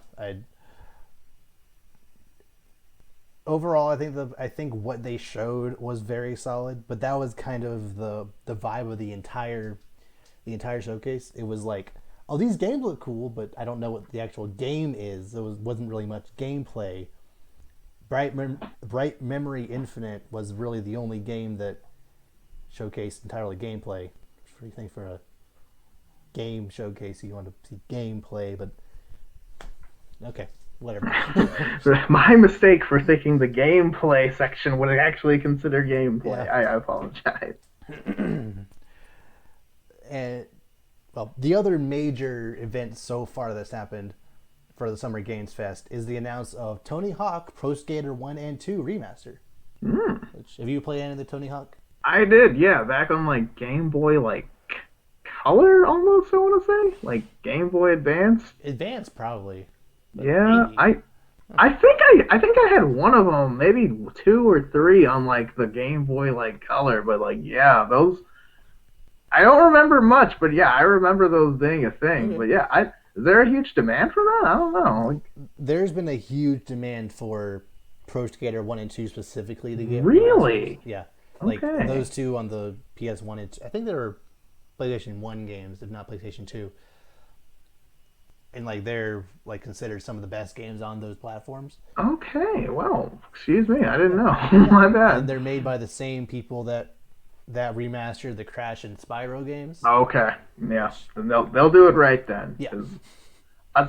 Overall, I think what they showed was very solid, but that was kind of the vibe of the entire showcase. It was like, oh, these games look cool, but I don't know what the actual game is. There wasn't really much gameplay. Bright Memory Infinite was really the only game that showcased entirely gameplay. What do you think for a game showcase? You want to see gameplay, but okay, whatever. My mistake for thinking the gameplay section would actually consider gameplay. Yeah. I apologize. And well, the other major event so far that's happened for the Summer Games Fest is the announcement of Tony Hawk Pro Skater 1 and 2 Remaster. Which, have you played any of the Tony Hawk? I did, yeah. Back on like Game Boy, like Color, almost. I want to say like Game Boy Advance. Advance, probably. Yeah, maybe. I think I had one of them, maybe 2 or 3 on like the Game Boy like Color, but like yeah, those. I don't remember much, but yeah, I remember those being a thing. Okay. But yeah, is there a huge demand for that? I don't know. There's been a huge demand for Pro Skater 1 and 2 specifically. The game. Really? Yeah. Like those two on the PS1 and 2. I think they were PlayStation 1 games, if not PlayStation 2. And like they're like considered some of the best games on those platforms. Okay. Well, excuse me. I didn't know. My bad. And they're made by the same people that remastered the Crash and Spyro games. Okay, yeah, they'll do it right then. Yeah.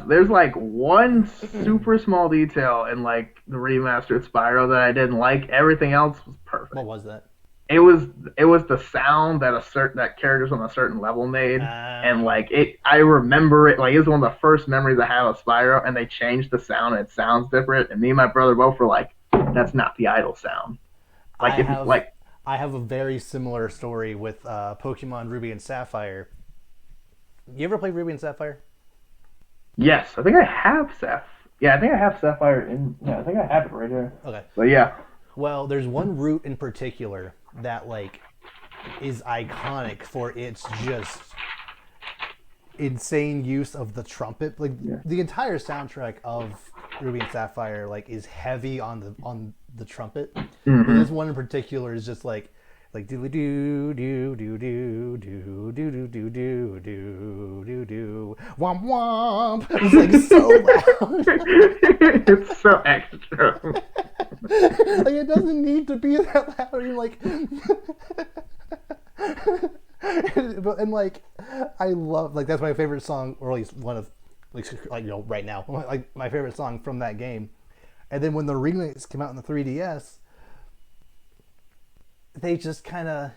There's like one super small detail in like the remastered Spyro that I didn't like. Everything else was perfect. What was that? It was the sound that characters on a certain level made, and like I remember it like it was one of the first memories I have of Spyro, and they changed the sound and it sounds different. And me and my brother both were like, "That's not the idle sound." Like I have a very similar story with Pokemon Ruby and Sapphire. You ever play Ruby and Sapphire? Yes, I think I have Sapphire. Yeah, I think I have Sapphire I think I have it right here. Okay. But yeah. Well, there's one route in particular that like is iconic for its just insane use of the trumpet. Like the entire soundtrack of Ruby and Sapphire like is heavy on the trumpet. Mm-hmm. But this one in particular is just like do do do do do do do do do do do do do womp womp. It's like so loud. It's so extra. Like it doesn't need to be that loud. You're like and like I love like that's my favorite song, or at least one of like right now like my favorite song from that game. And then when the remix came out in the 3DS, they just kind of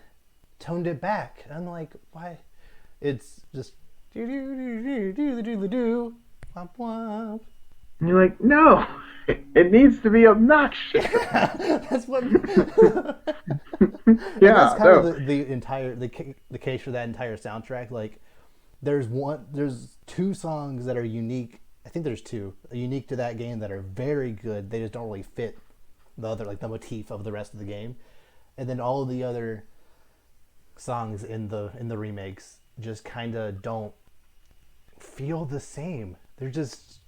toned it back. And I'm like, why? It's just do do do do do do do womp womp. And you're like, no, it needs to be obnoxious. That's what. Yeah, that's kind of the entire the case for that entire soundtrack. Like, there's 2 songs that are unique. I think there's 2 unique to that game that are very good. They just don't really fit the other like the motif of the rest of the game. And then all of the other songs in the remakes just kind of don't feel the same. They're just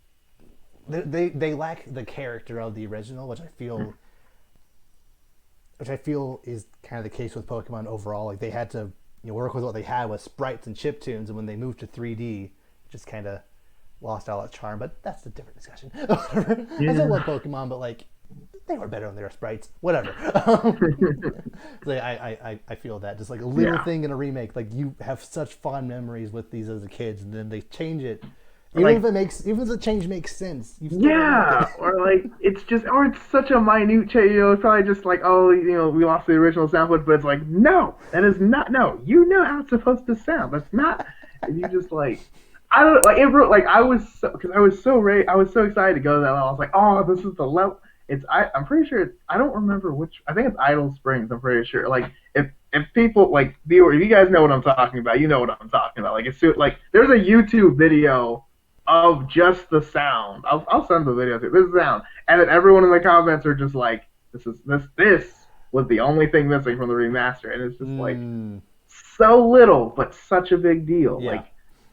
they lack the character of the original, which I feel is kind of the case with Pokemon overall. Like they had to work with what they had with sprites and chiptunes, and when they moved to 3D, it just kind of lost all its charm. But that's a different discussion. I still love Pokemon, but like they were better when they were sprites. Whatever. I feel that just like a little thing in a remake, like you have such fond memories with these as a kid, and then they change it. Even if the change makes sense, you still yeah, or like it's such a minute change. It's probably just like, oh, we lost the original sound footage, but it's like, no, that is not. No, you know how it's supposed to sound. That's not. And you just like, I don't like it. Like I was because I was so excited to go to that level. I was like, oh, this is the level. I'm pretty sure I don't remember which. I think it's Idle Springs. I'm pretty sure. Like if people like viewer, if you guys know what I'm talking about, you know what I'm talking about. Like it's like there's a YouTube video of just the sound. I'll send the video to you. This sound, and then everyone in the comments are just like, this was the only thing missing from the remaster, and it's just like so little, but such a big deal. Yeah.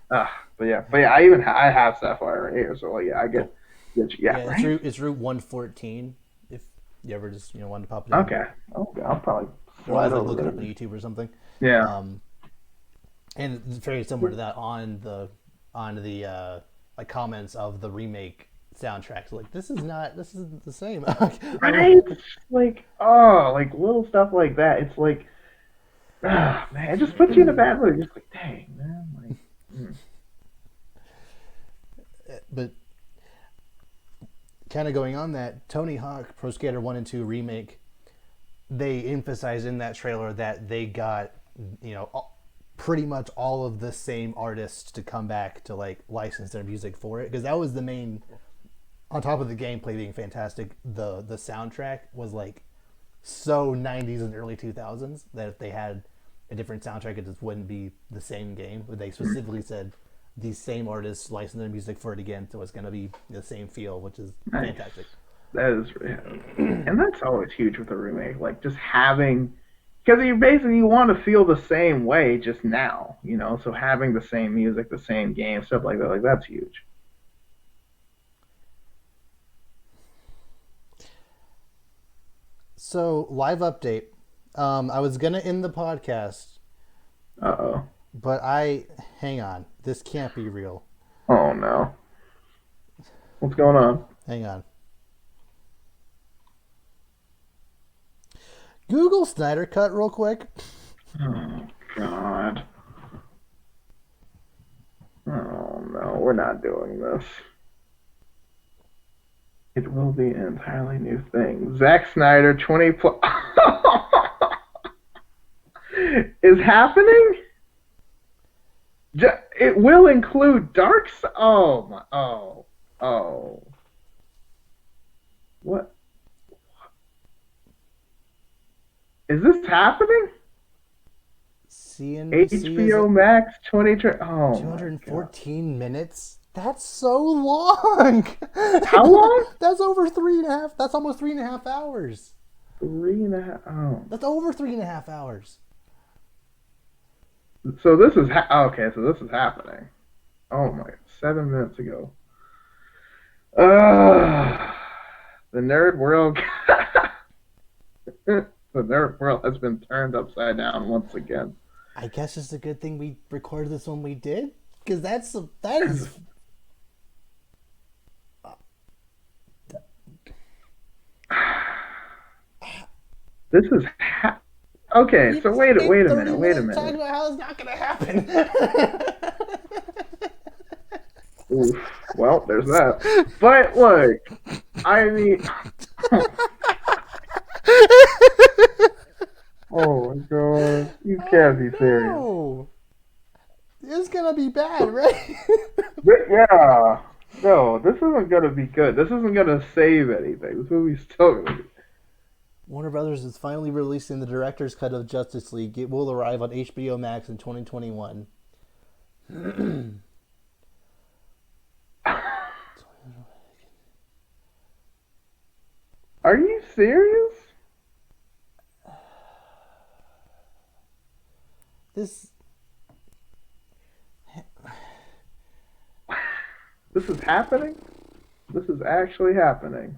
Like, but yeah, I have Sapphire right here, so like, yeah, I get you. Yeah, right? It's Route 114. If you ever just wanted to pop it in. Okay, I'll probably Otherwise, like look it up on YouTube or something. Yeah. And it's very similar to that on the like comments of the remake soundtracks. Like this isn't the same. Right? Like like little stuff like that. It's like, man, it just puts you in a bad mood. Just like, dang, man. Like, But kind of going on that, Tony Hawk Pro Skater 1 and 2 remake, they emphasized in that trailer that they got pretty much all of the same artists to come back to like license their music for it, because that was the main, on top of the gameplay being fantastic, the soundtrack was like so 90s and early 2000s that if they had a different soundtrack it just wouldn't be the same game. But they specifically said these same artists license their music for it again, so it's going to be the same feel, which is fantastic. That is, and that's always huge with a remake, like just having, because you want to feel the same way just now, so having the same music, the same game, stuff like that, like that's huge. So, live update. I was going to end the podcast. Uh-oh. But hang on. This can't be real. Oh, no. What's going on? Hang on. Google Snyder Cut real quick. Oh, God. Oh, no. We're not doing this. It will be an entirely new thing. Zack Snyder 20 plus is happening? It will include Oh. What? Is this happening? HBO Max 214 minutes? That's so long. How long? That's over 3.5. That's almost 3.5 hours. 3.5. Oh. That's over 3.5 hours. So this is okay. So this is happening. Oh my! 7 minutes ago. The nerd world. The nerd world has been turned upside down once again. I guess it's a good thing we recorded this when we did, because that is. This is okay. So wait a minute. Talking about how it's not going to happen. Oof. Well, there's that. But look, I mean, oh my God, you can't be serious. No. It's gonna be bad, right? Yeah. No, this isn't gonna be good. This isn't gonna save anything. This movie's still gonna be. Warner Brothers is finally releasing the director's cut of Justice League. It will arrive on HBO Max in 2021. Are you serious? This is happening? This is actually happening.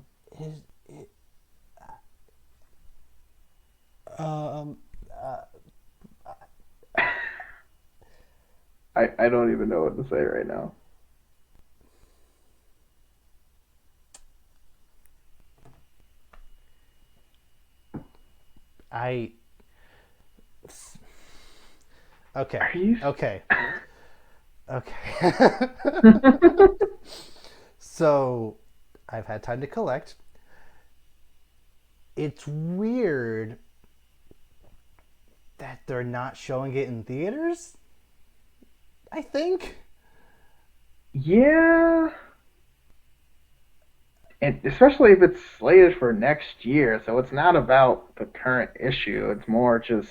I don't even know what to say right now. I okay, Are you? okay, okay. So I've had time to collect. It's weird that they're not showing it in theaters. I think. Yeah, and especially if it's slated for next year, so it's not about the current issue. It's more just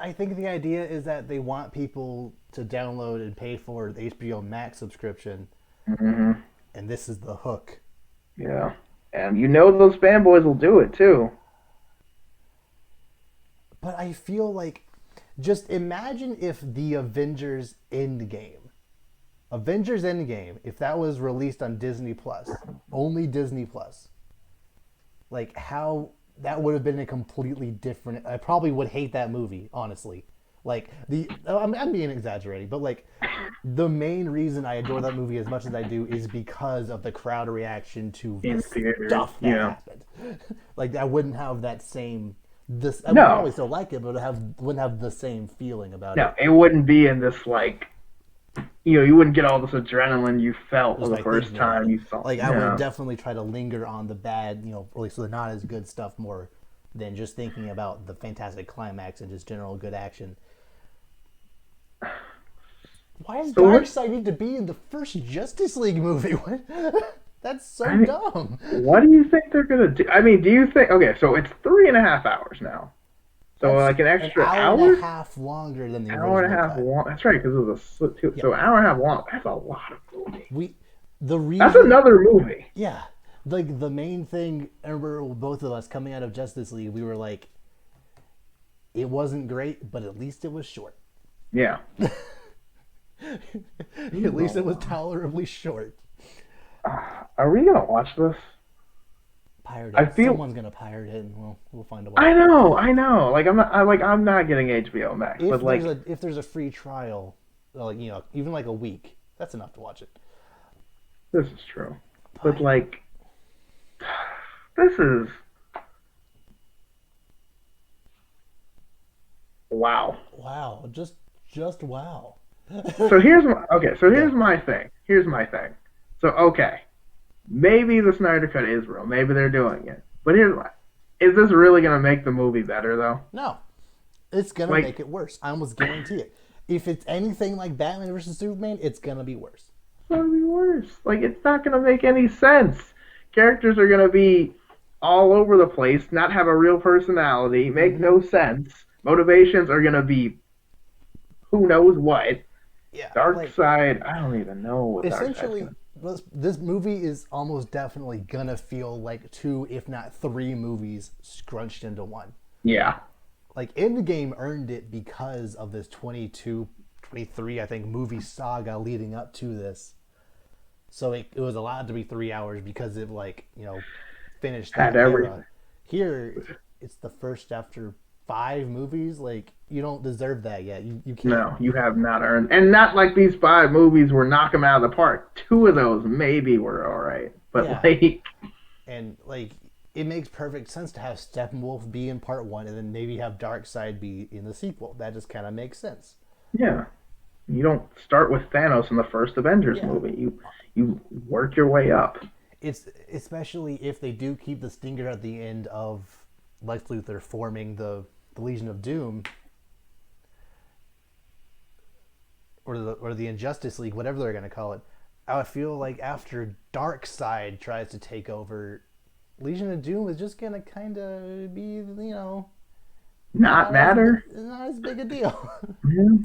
I think the idea is that they want people to download and pay for the HBO Max subscription, mhm, and this is the hook. yeah, and you know those fanboys will do it too. But I feel like just imagine if the Avengers Endgame, if that was released on Disney Plus, only Disney Plus, like how that would have been a completely different. I probably would hate that movie, honestly. Like I'm being exaggerating, but like the main reason I adore that movie as much as I do is because of the crowd reaction to In the theaters, stuff that yeah. happened. Like I wouldn't have that same. This I would No, probably still like it, but wouldn't have the same feeling about no, it. it wouldn't be in this like you wouldn't get all this adrenaline you felt Just the by first thinking about time it. you saw. Like I would Yeah, definitely try to linger on the bad, or at least the not as good stuff more than just thinking about the fantastic climax and just general good action. Why does so what? Darkseid need to be in the first Justice League movie? That's I so mean, dumb. what do you think they're gonna do? I mean, do you think? Okay, so it's 3.5 hours now. So That's like an an extra hour and a hour, half longer than the hour and a original half cut. long. That's right, because it was a Yeah, so hour and a half long. That's a lot of movie. we the That's reason another movie. yeah, like the main thing. I remember both of us coming out of Justice League, we were like, it wasn't great, but at least it was short. Yeah. At least it was tolerably short. Are we gonna watch this? Pirate I it. feel. Someone's gonna pirate it, and we'll find a way. I know. Like I'm not getting HBO Max, but like If there's a free trial, like even like a week, that's enough to watch it. this is true. But But like this is wow. wow, just wow. So here's my okay. So Go. here's my thing. Here's my thing. So okay, maybe the Snyder Cut is real. Maybe they're doing it. But here's my: is this really gonna make the movie better though? No, it's gonna Like, make it worse. I almost guarantee it. If it's anything like Batman versus Superman, it's gonna be worse. it's gonna be worse. Like, it's not gonna make any sense. Characters are gonna be all over the place, not have a real personality, make Mm-hmm. no sense. Motivations are gonna be who knows what. Yeah, Dark like side, I don't even know what Dark side's essentially, gonna. this movie is almost definitely gonna feel like two, if not three, movies scrunched into one. Yeah, Like Endgame earned it because of this 22, 23, I think, movie saga leading up to this. So it was allowed to be 3 hours because it finished had that everything. era. Here, it's the first after five movies. Like you don't deserve that yet. You can't. No, you have not earned, and not like these 5 movies were knock them out of the park. 2 of those maybe were all right, but Yeah, like, and like it makes perfect sense to have Steppenwolf be in part one, and then maybe have Darkseid be in the sequel. That just kind of makes sense. yeah, you don't start with Thanos in the first Avengers Yeah, movie. You work your way up. it's especially if they do keep the stinger at the end of Lex Luthor forming the Legion of Doom or the Injustice League, whatever they're gonna call it. I feel like after Darkseid tries to take over, Legion of Doom is just gonna kind of be Not matter. not as big a deal. Yeah.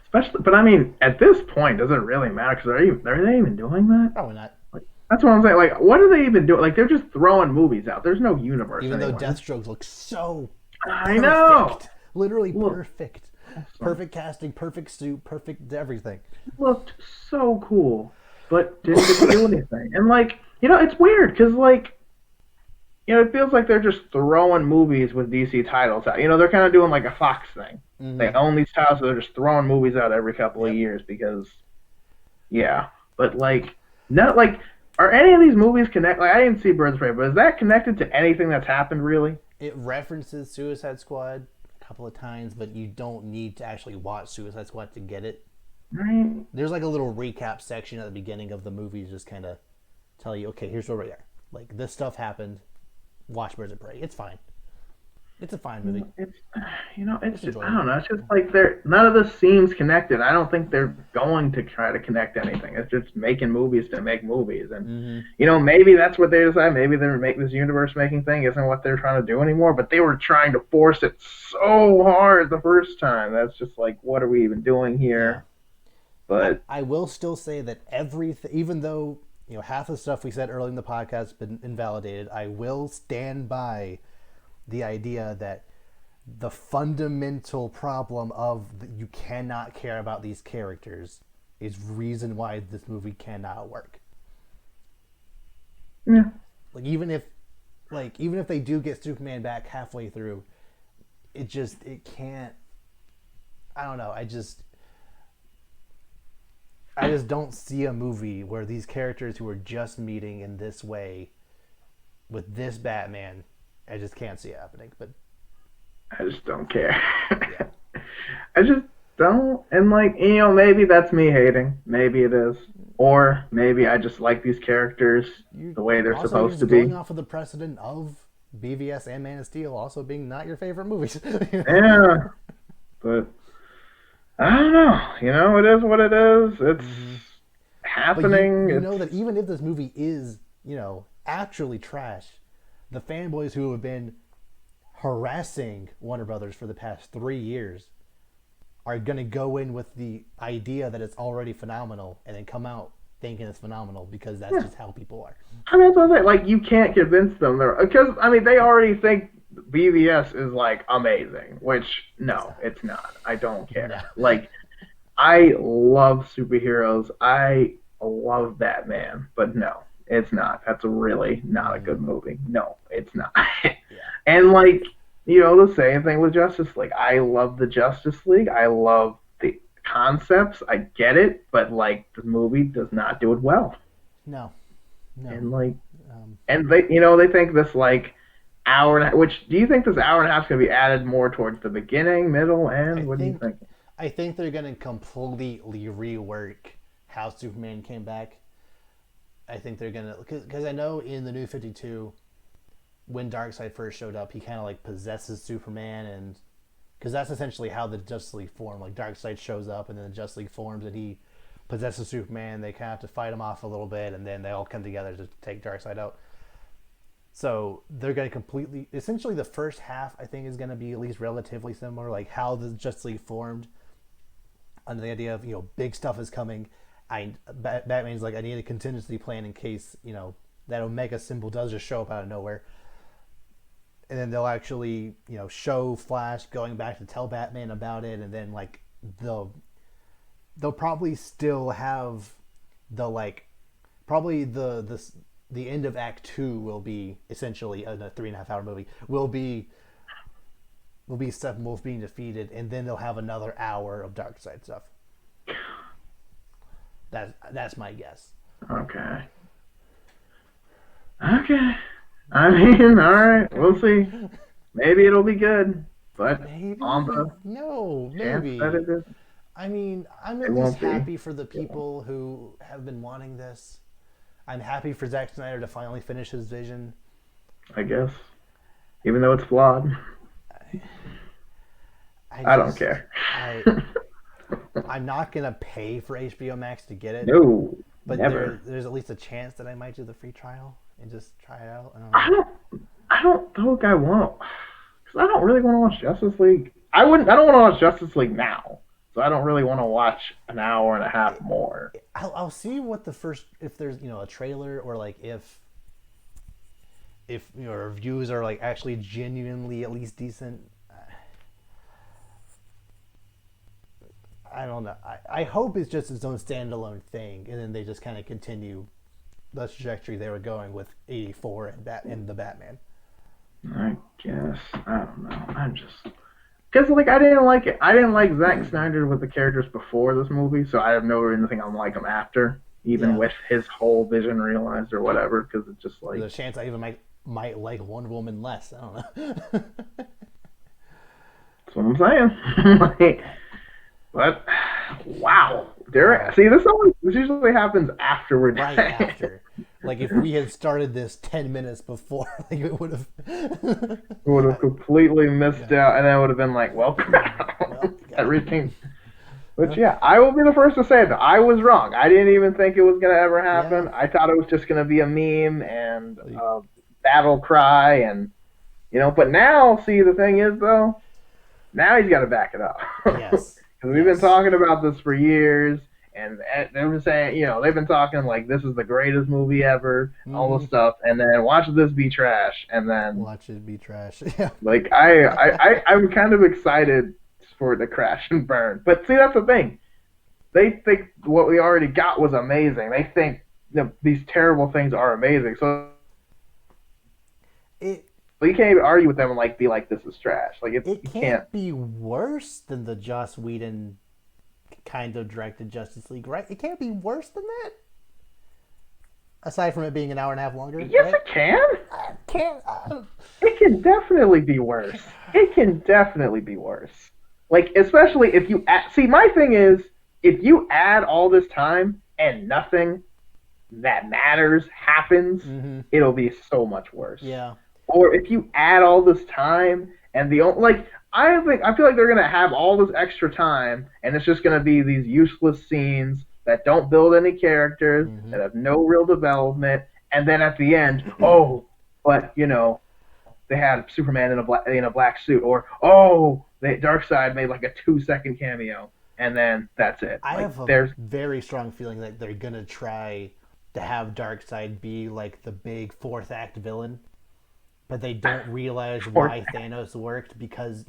Especially, but I mean, at this point, does it really matter? Because are they even doing that? Probably not. Like, that's what I'm saying. Like, what are they even doing? Like, they're just throwing movies out. There's no universe Even though anymore. Deathstroke looks so I know. perfect, literally Look, perfect, awesome. perfect casting, perfect suit, perfect everything. Looked so cool, but didn't get to do anything. And like, it's weird because like, it feels like they're just throwing movies with DC titles out. They're kind of doing like a Fox thing. They Mm-hmm. own these titles, so they're just throwing movies out every couple of Yep. years because, yeah. But like, not like, are any of these movies connect? Like, I didn't see Birds of Prey, but is that connected to anything that's happened really? It references Suicide Squad a couple of times, but you don't need to actually watch Suicide Squad to get it. Right? There's like a little recap section at the beginning of the movie, just kind of tell you, okay, here's where we are. Like this stuff happened. Watch Birds of Prey. It's fine. It's a fine movie. It's it's It's just, I enjoyable. don't know. It's just like they're none of this seems connected. I don't think they're going to try to connect anything. It's just making movies to make movies, and Mm-hmm. maybe that's what they decide. Maybe they're make this universe making thing isn't what they're trying to do anymore. But they were trying to force it so hard the first time. That's just like, what are we even doing Yeah. here? But I will still say that everything, even though half the stuff we said early in the podcast has been invalidated, I will stand by the idea that the fundamental problem of you cannot care about these characters is reason why this movie cannot work. yeah, Like even if they do get Superman back halfway through, it can't. I don't know. I just don't see a movie where these characters who are just meeting in this way with this Batman, I just can't see it happening. But I just don't care. yeah, I just don't. And like, maybe that's me hating. Maybe it is. Or maybe I just like these characters the way they're also, you're supposed to just going be. off of the precedent of BVS and Man of Steel also being not your favorite movies. Yeah. But I don't know. It is what it is. It's Mm-hmm. But happening. you It's know that even if this movie is actually trash, the fanboys who have been harassing Warner Brothers for the past 3 years are going to go in with the idea that it's already phenomenal and then come out thinking it's phenomenal because that's yeah. just how people are. I mean, that's what I'm saying. Like, you can't convince them. Because I mean, they already think BVS is like amazing. Which It's no, not. it's not. I don't No. care. Like, I love superheroes. I love Batman, but no, it's not. That's really not a Mm-hmm. good movie. No, it's not. Yeah. And like, the same thing with Justice League. I love the Justice League. I love the concepts. I get it, but like the movie does not do it well. No. No. And like, Um, and they think this like hour and a, which do you think this hour and a half is going to be added more towards the beginning, middle, I end? What do you think think? I think they're going to completely rework how Superman came back. I think they're going to because I know in the New 52 when Darkseid first showed up, he kind of like possesses Superman, and because that's essentially how the Justice League formed. Like Darkseid shows up, and then the Justice League forms, and he possesses Superman. They kind of have to fight him off a little bit, and then they all come together to take Darkseid out. So they're going to completely, essentially, the first half I think is going to be at least relatively similar, like how the Justice League formed, under the idea of big stuff is coming. Batman's like I need a contingency plan in case that Omega symbol does just show up out of nowhere, and then they'll actually show Flash going back to tell Batman about it, and then like they'll probably still have the like probably the end of Act Two will be essentially a 3.5 hour movie will be Steppenwolf being defeated, and then they'll have another hour of Darkseid stuff. That's my guess. Okay. Okay. I mean, all right. We'll see. Maybe it'll be good, but on Maybe the no, chance that maybe. it is, I mean, I'm it at least won't be. happy for the people who have been wanting this. I'm happy for Zack Snyder to finally finish his vision. I guess, even though it's flawed, I I don't just care. I I'm not gonna pay for HBO Max to get it, No, but never. there's at least a chance that I might do the free trial and just try it out. I don't I know. don't. I don't think I won't, because I don't really want to watch Justice League. I wouldn't. I don't want to watch Justice League now, so I don't really want to watch an hour and a half more. I'll see what the first if there's a trailer or like if reviews are like actually genuinely at least decent. I don't know. I hope it's just its own standalone thing, and then they just kind of continue the trajectory they were going with 84 and the Batman. I guess I don't know. Because like I didn't like it. I didn't like Zack Snyder with the characters before this movie, so I have no reason to think I'm like him after, even Yeah. with his whole vision realized or whatever. Because it's just like There's a chance I even might like Wonder Woman less. I don't know. that's what I'm saying. Like, but wow, there. See, this usually happens after we're Right done. after. Like if we had started this 10 minutes before, like it would have. Would have completely missed Yeah. out, and then would have been like, well, Well, everything. But yeah, I will be the first to say that I was wrong. I didn't even think it was gonna ever yeah. happen. I thought it was just gonna be a meme and a battle cry, and But now, see, the thing is though, now he's got to back it up because Yes. we've been Yes. talking about this for years, and they were saying, they've been talking like this is the greatest movie ever, all Mm-hmm. this stuff, and then watch this be trash, and then Watch it be trash. Yeah. like I'm kind of excited for it to crash and burn. But see, that's the thing. They think what we already got was amazing. They think these terrible things are amazing. So It you can't even argue with them and like be like this is trash. Like it you can't. can't be worse than the Joss Whedon kind of directed Justice League, right? It can't be worse than that. Aside from it being an hour and a half longer, Yes, right? it can. I can't. It can definitely be worse. It can definitely be worse. Like especially if you see. My thing is if you add all this time and nothing that matters happens, Mm-hmm. it'll be so much worse. Yeah. Or if you add all this time and I feel like they're gonna have all this extra time and it's just gonna be these useless scenes that don't build any characters Mm-hmm. that have no real development, and then at the end, oh, but they had Superman in a black suit, or oh, Darkseid made like a 2 second cameo, and then that's it. I Like have a there's very strong feeling that they're gonna try to have Darkseid be like the big fourth act villain, but they don't realize or why Thanos worked because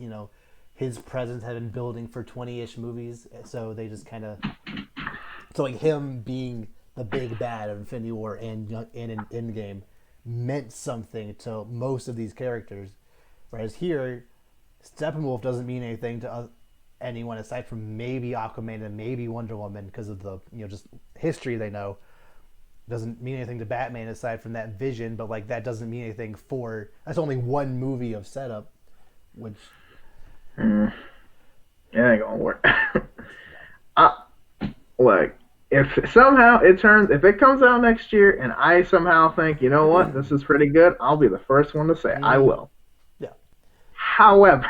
his presence had been building for 20-ish movies, so they just kind of like him being the big bad of Infinity War and in Endgame meant something to most of these characters, whereas here Steppenwolf doesn't mean anything to anyone aside from maybe Aquaman and maybe Wonder Woman because of the just history they know. Doesn't mean anything to Batman aside from that vision, but like that doesn't mean anything for that's only one movie of setup, which it ain't gonna work. uh, Look, if it comes out next year and I somehow think, you know what, this is pretty good, I'll be the first one to say I will. yeah, However,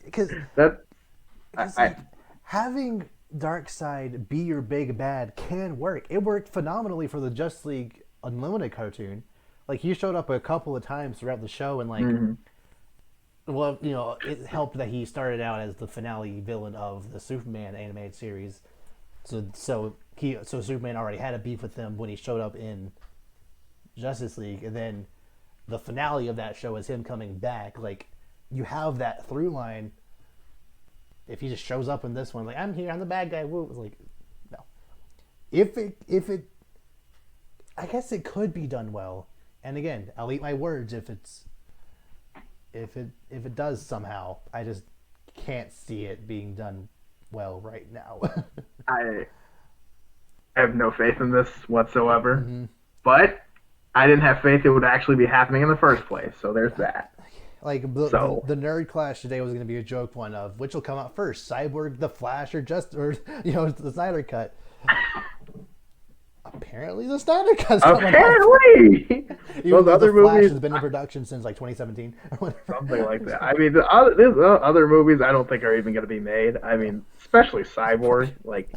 because that like, having Darkseid be your big bad can work. It worked phenomenally for the Justice League Unlimited cartoon. Like he showed up a couple of times throughout the show, and like, well, it helped that he started out as the finale villain of the Superman animated series. So Superman already had a beef with him when he showed up in Justice League, and then the finale of that show is him coming back. Like you have that through line. If he just shows up in this one, like I'm here, I'm the bad guy. Woo, it's like no. If it, I guess it could be done well. And again, I'll eat my words if it does somehow. I just can't see it being done well right now. I have no faith in this whatsoever. But I didn't have faith it would actually be happening in the first place. So there's that. Like the nerd clash today was going to be a joke one of which will come out first, Cyborg, The Flash, or the Snyder Cut. Apparently, the Snyder Cut's coming out. Apparently, Those other movies has been in production since like 2017 or whatever. Something like that. I mean, there's other movies I don't think are even going to be made. I mean, especially Cyborg. Like,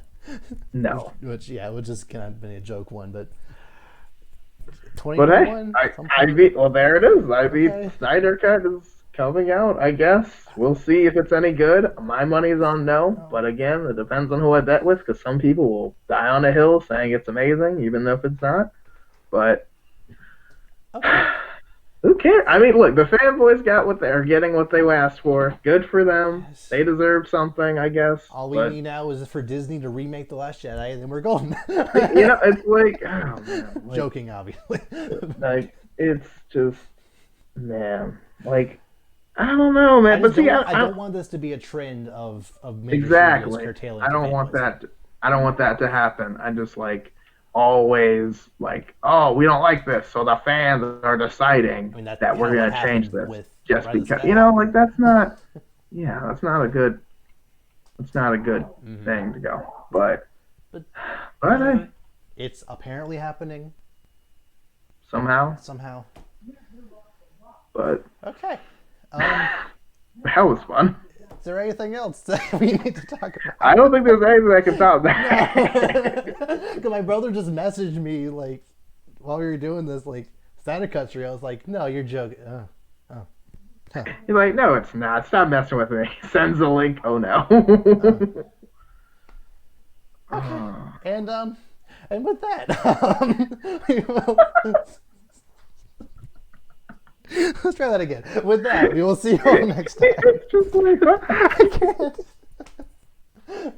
no. Which just kind of been a joke one, but. But hey, well, there it is. Okay. Snyder Cut is coming out, I guess. We'll see if it's any good. My money's on no, but again, it depends on who I bet with, because some people will die on a hill saying it's amazing, even if it's not. But who cares? I mean, look, the fanboys are getting what they asked for. Good for them. Yes. They deserve something, I guess. All we need now is for Disney to remake The Last Jedi, and then we're golden. It's like, oh man. Joking, obviously. Like, it's just, man. Like, I don't know, man. But see, I don't want this to be a trend of major studios exactly. curtailing I to don't fan want boys. that. I don't want that to happen. I just like always like, oh, we don't like this, so the fans are deciding I mean, that's that kind we're of what gonna change happened this with just Rise of because, Skywalker. like that's not. Yeah, that's not a good. It's not a good Hmm. thing to go. But But but uh, hey, it's apparently happening somehow. somehow. But Okay. that was fun. Is there anything else that we need to talk I about? don't think there's anything that can top No, that. because my brother just messaged me like while we were doing this, like Snyder Cuts real. I was like, no, you're joking. Oh, huh, He's like, no, it's not. Stop messing with me. Sends a link. Oh no. oh. Okay. And with that, we will, let's try that again. With that, we will see you all next time. It's just like I can't.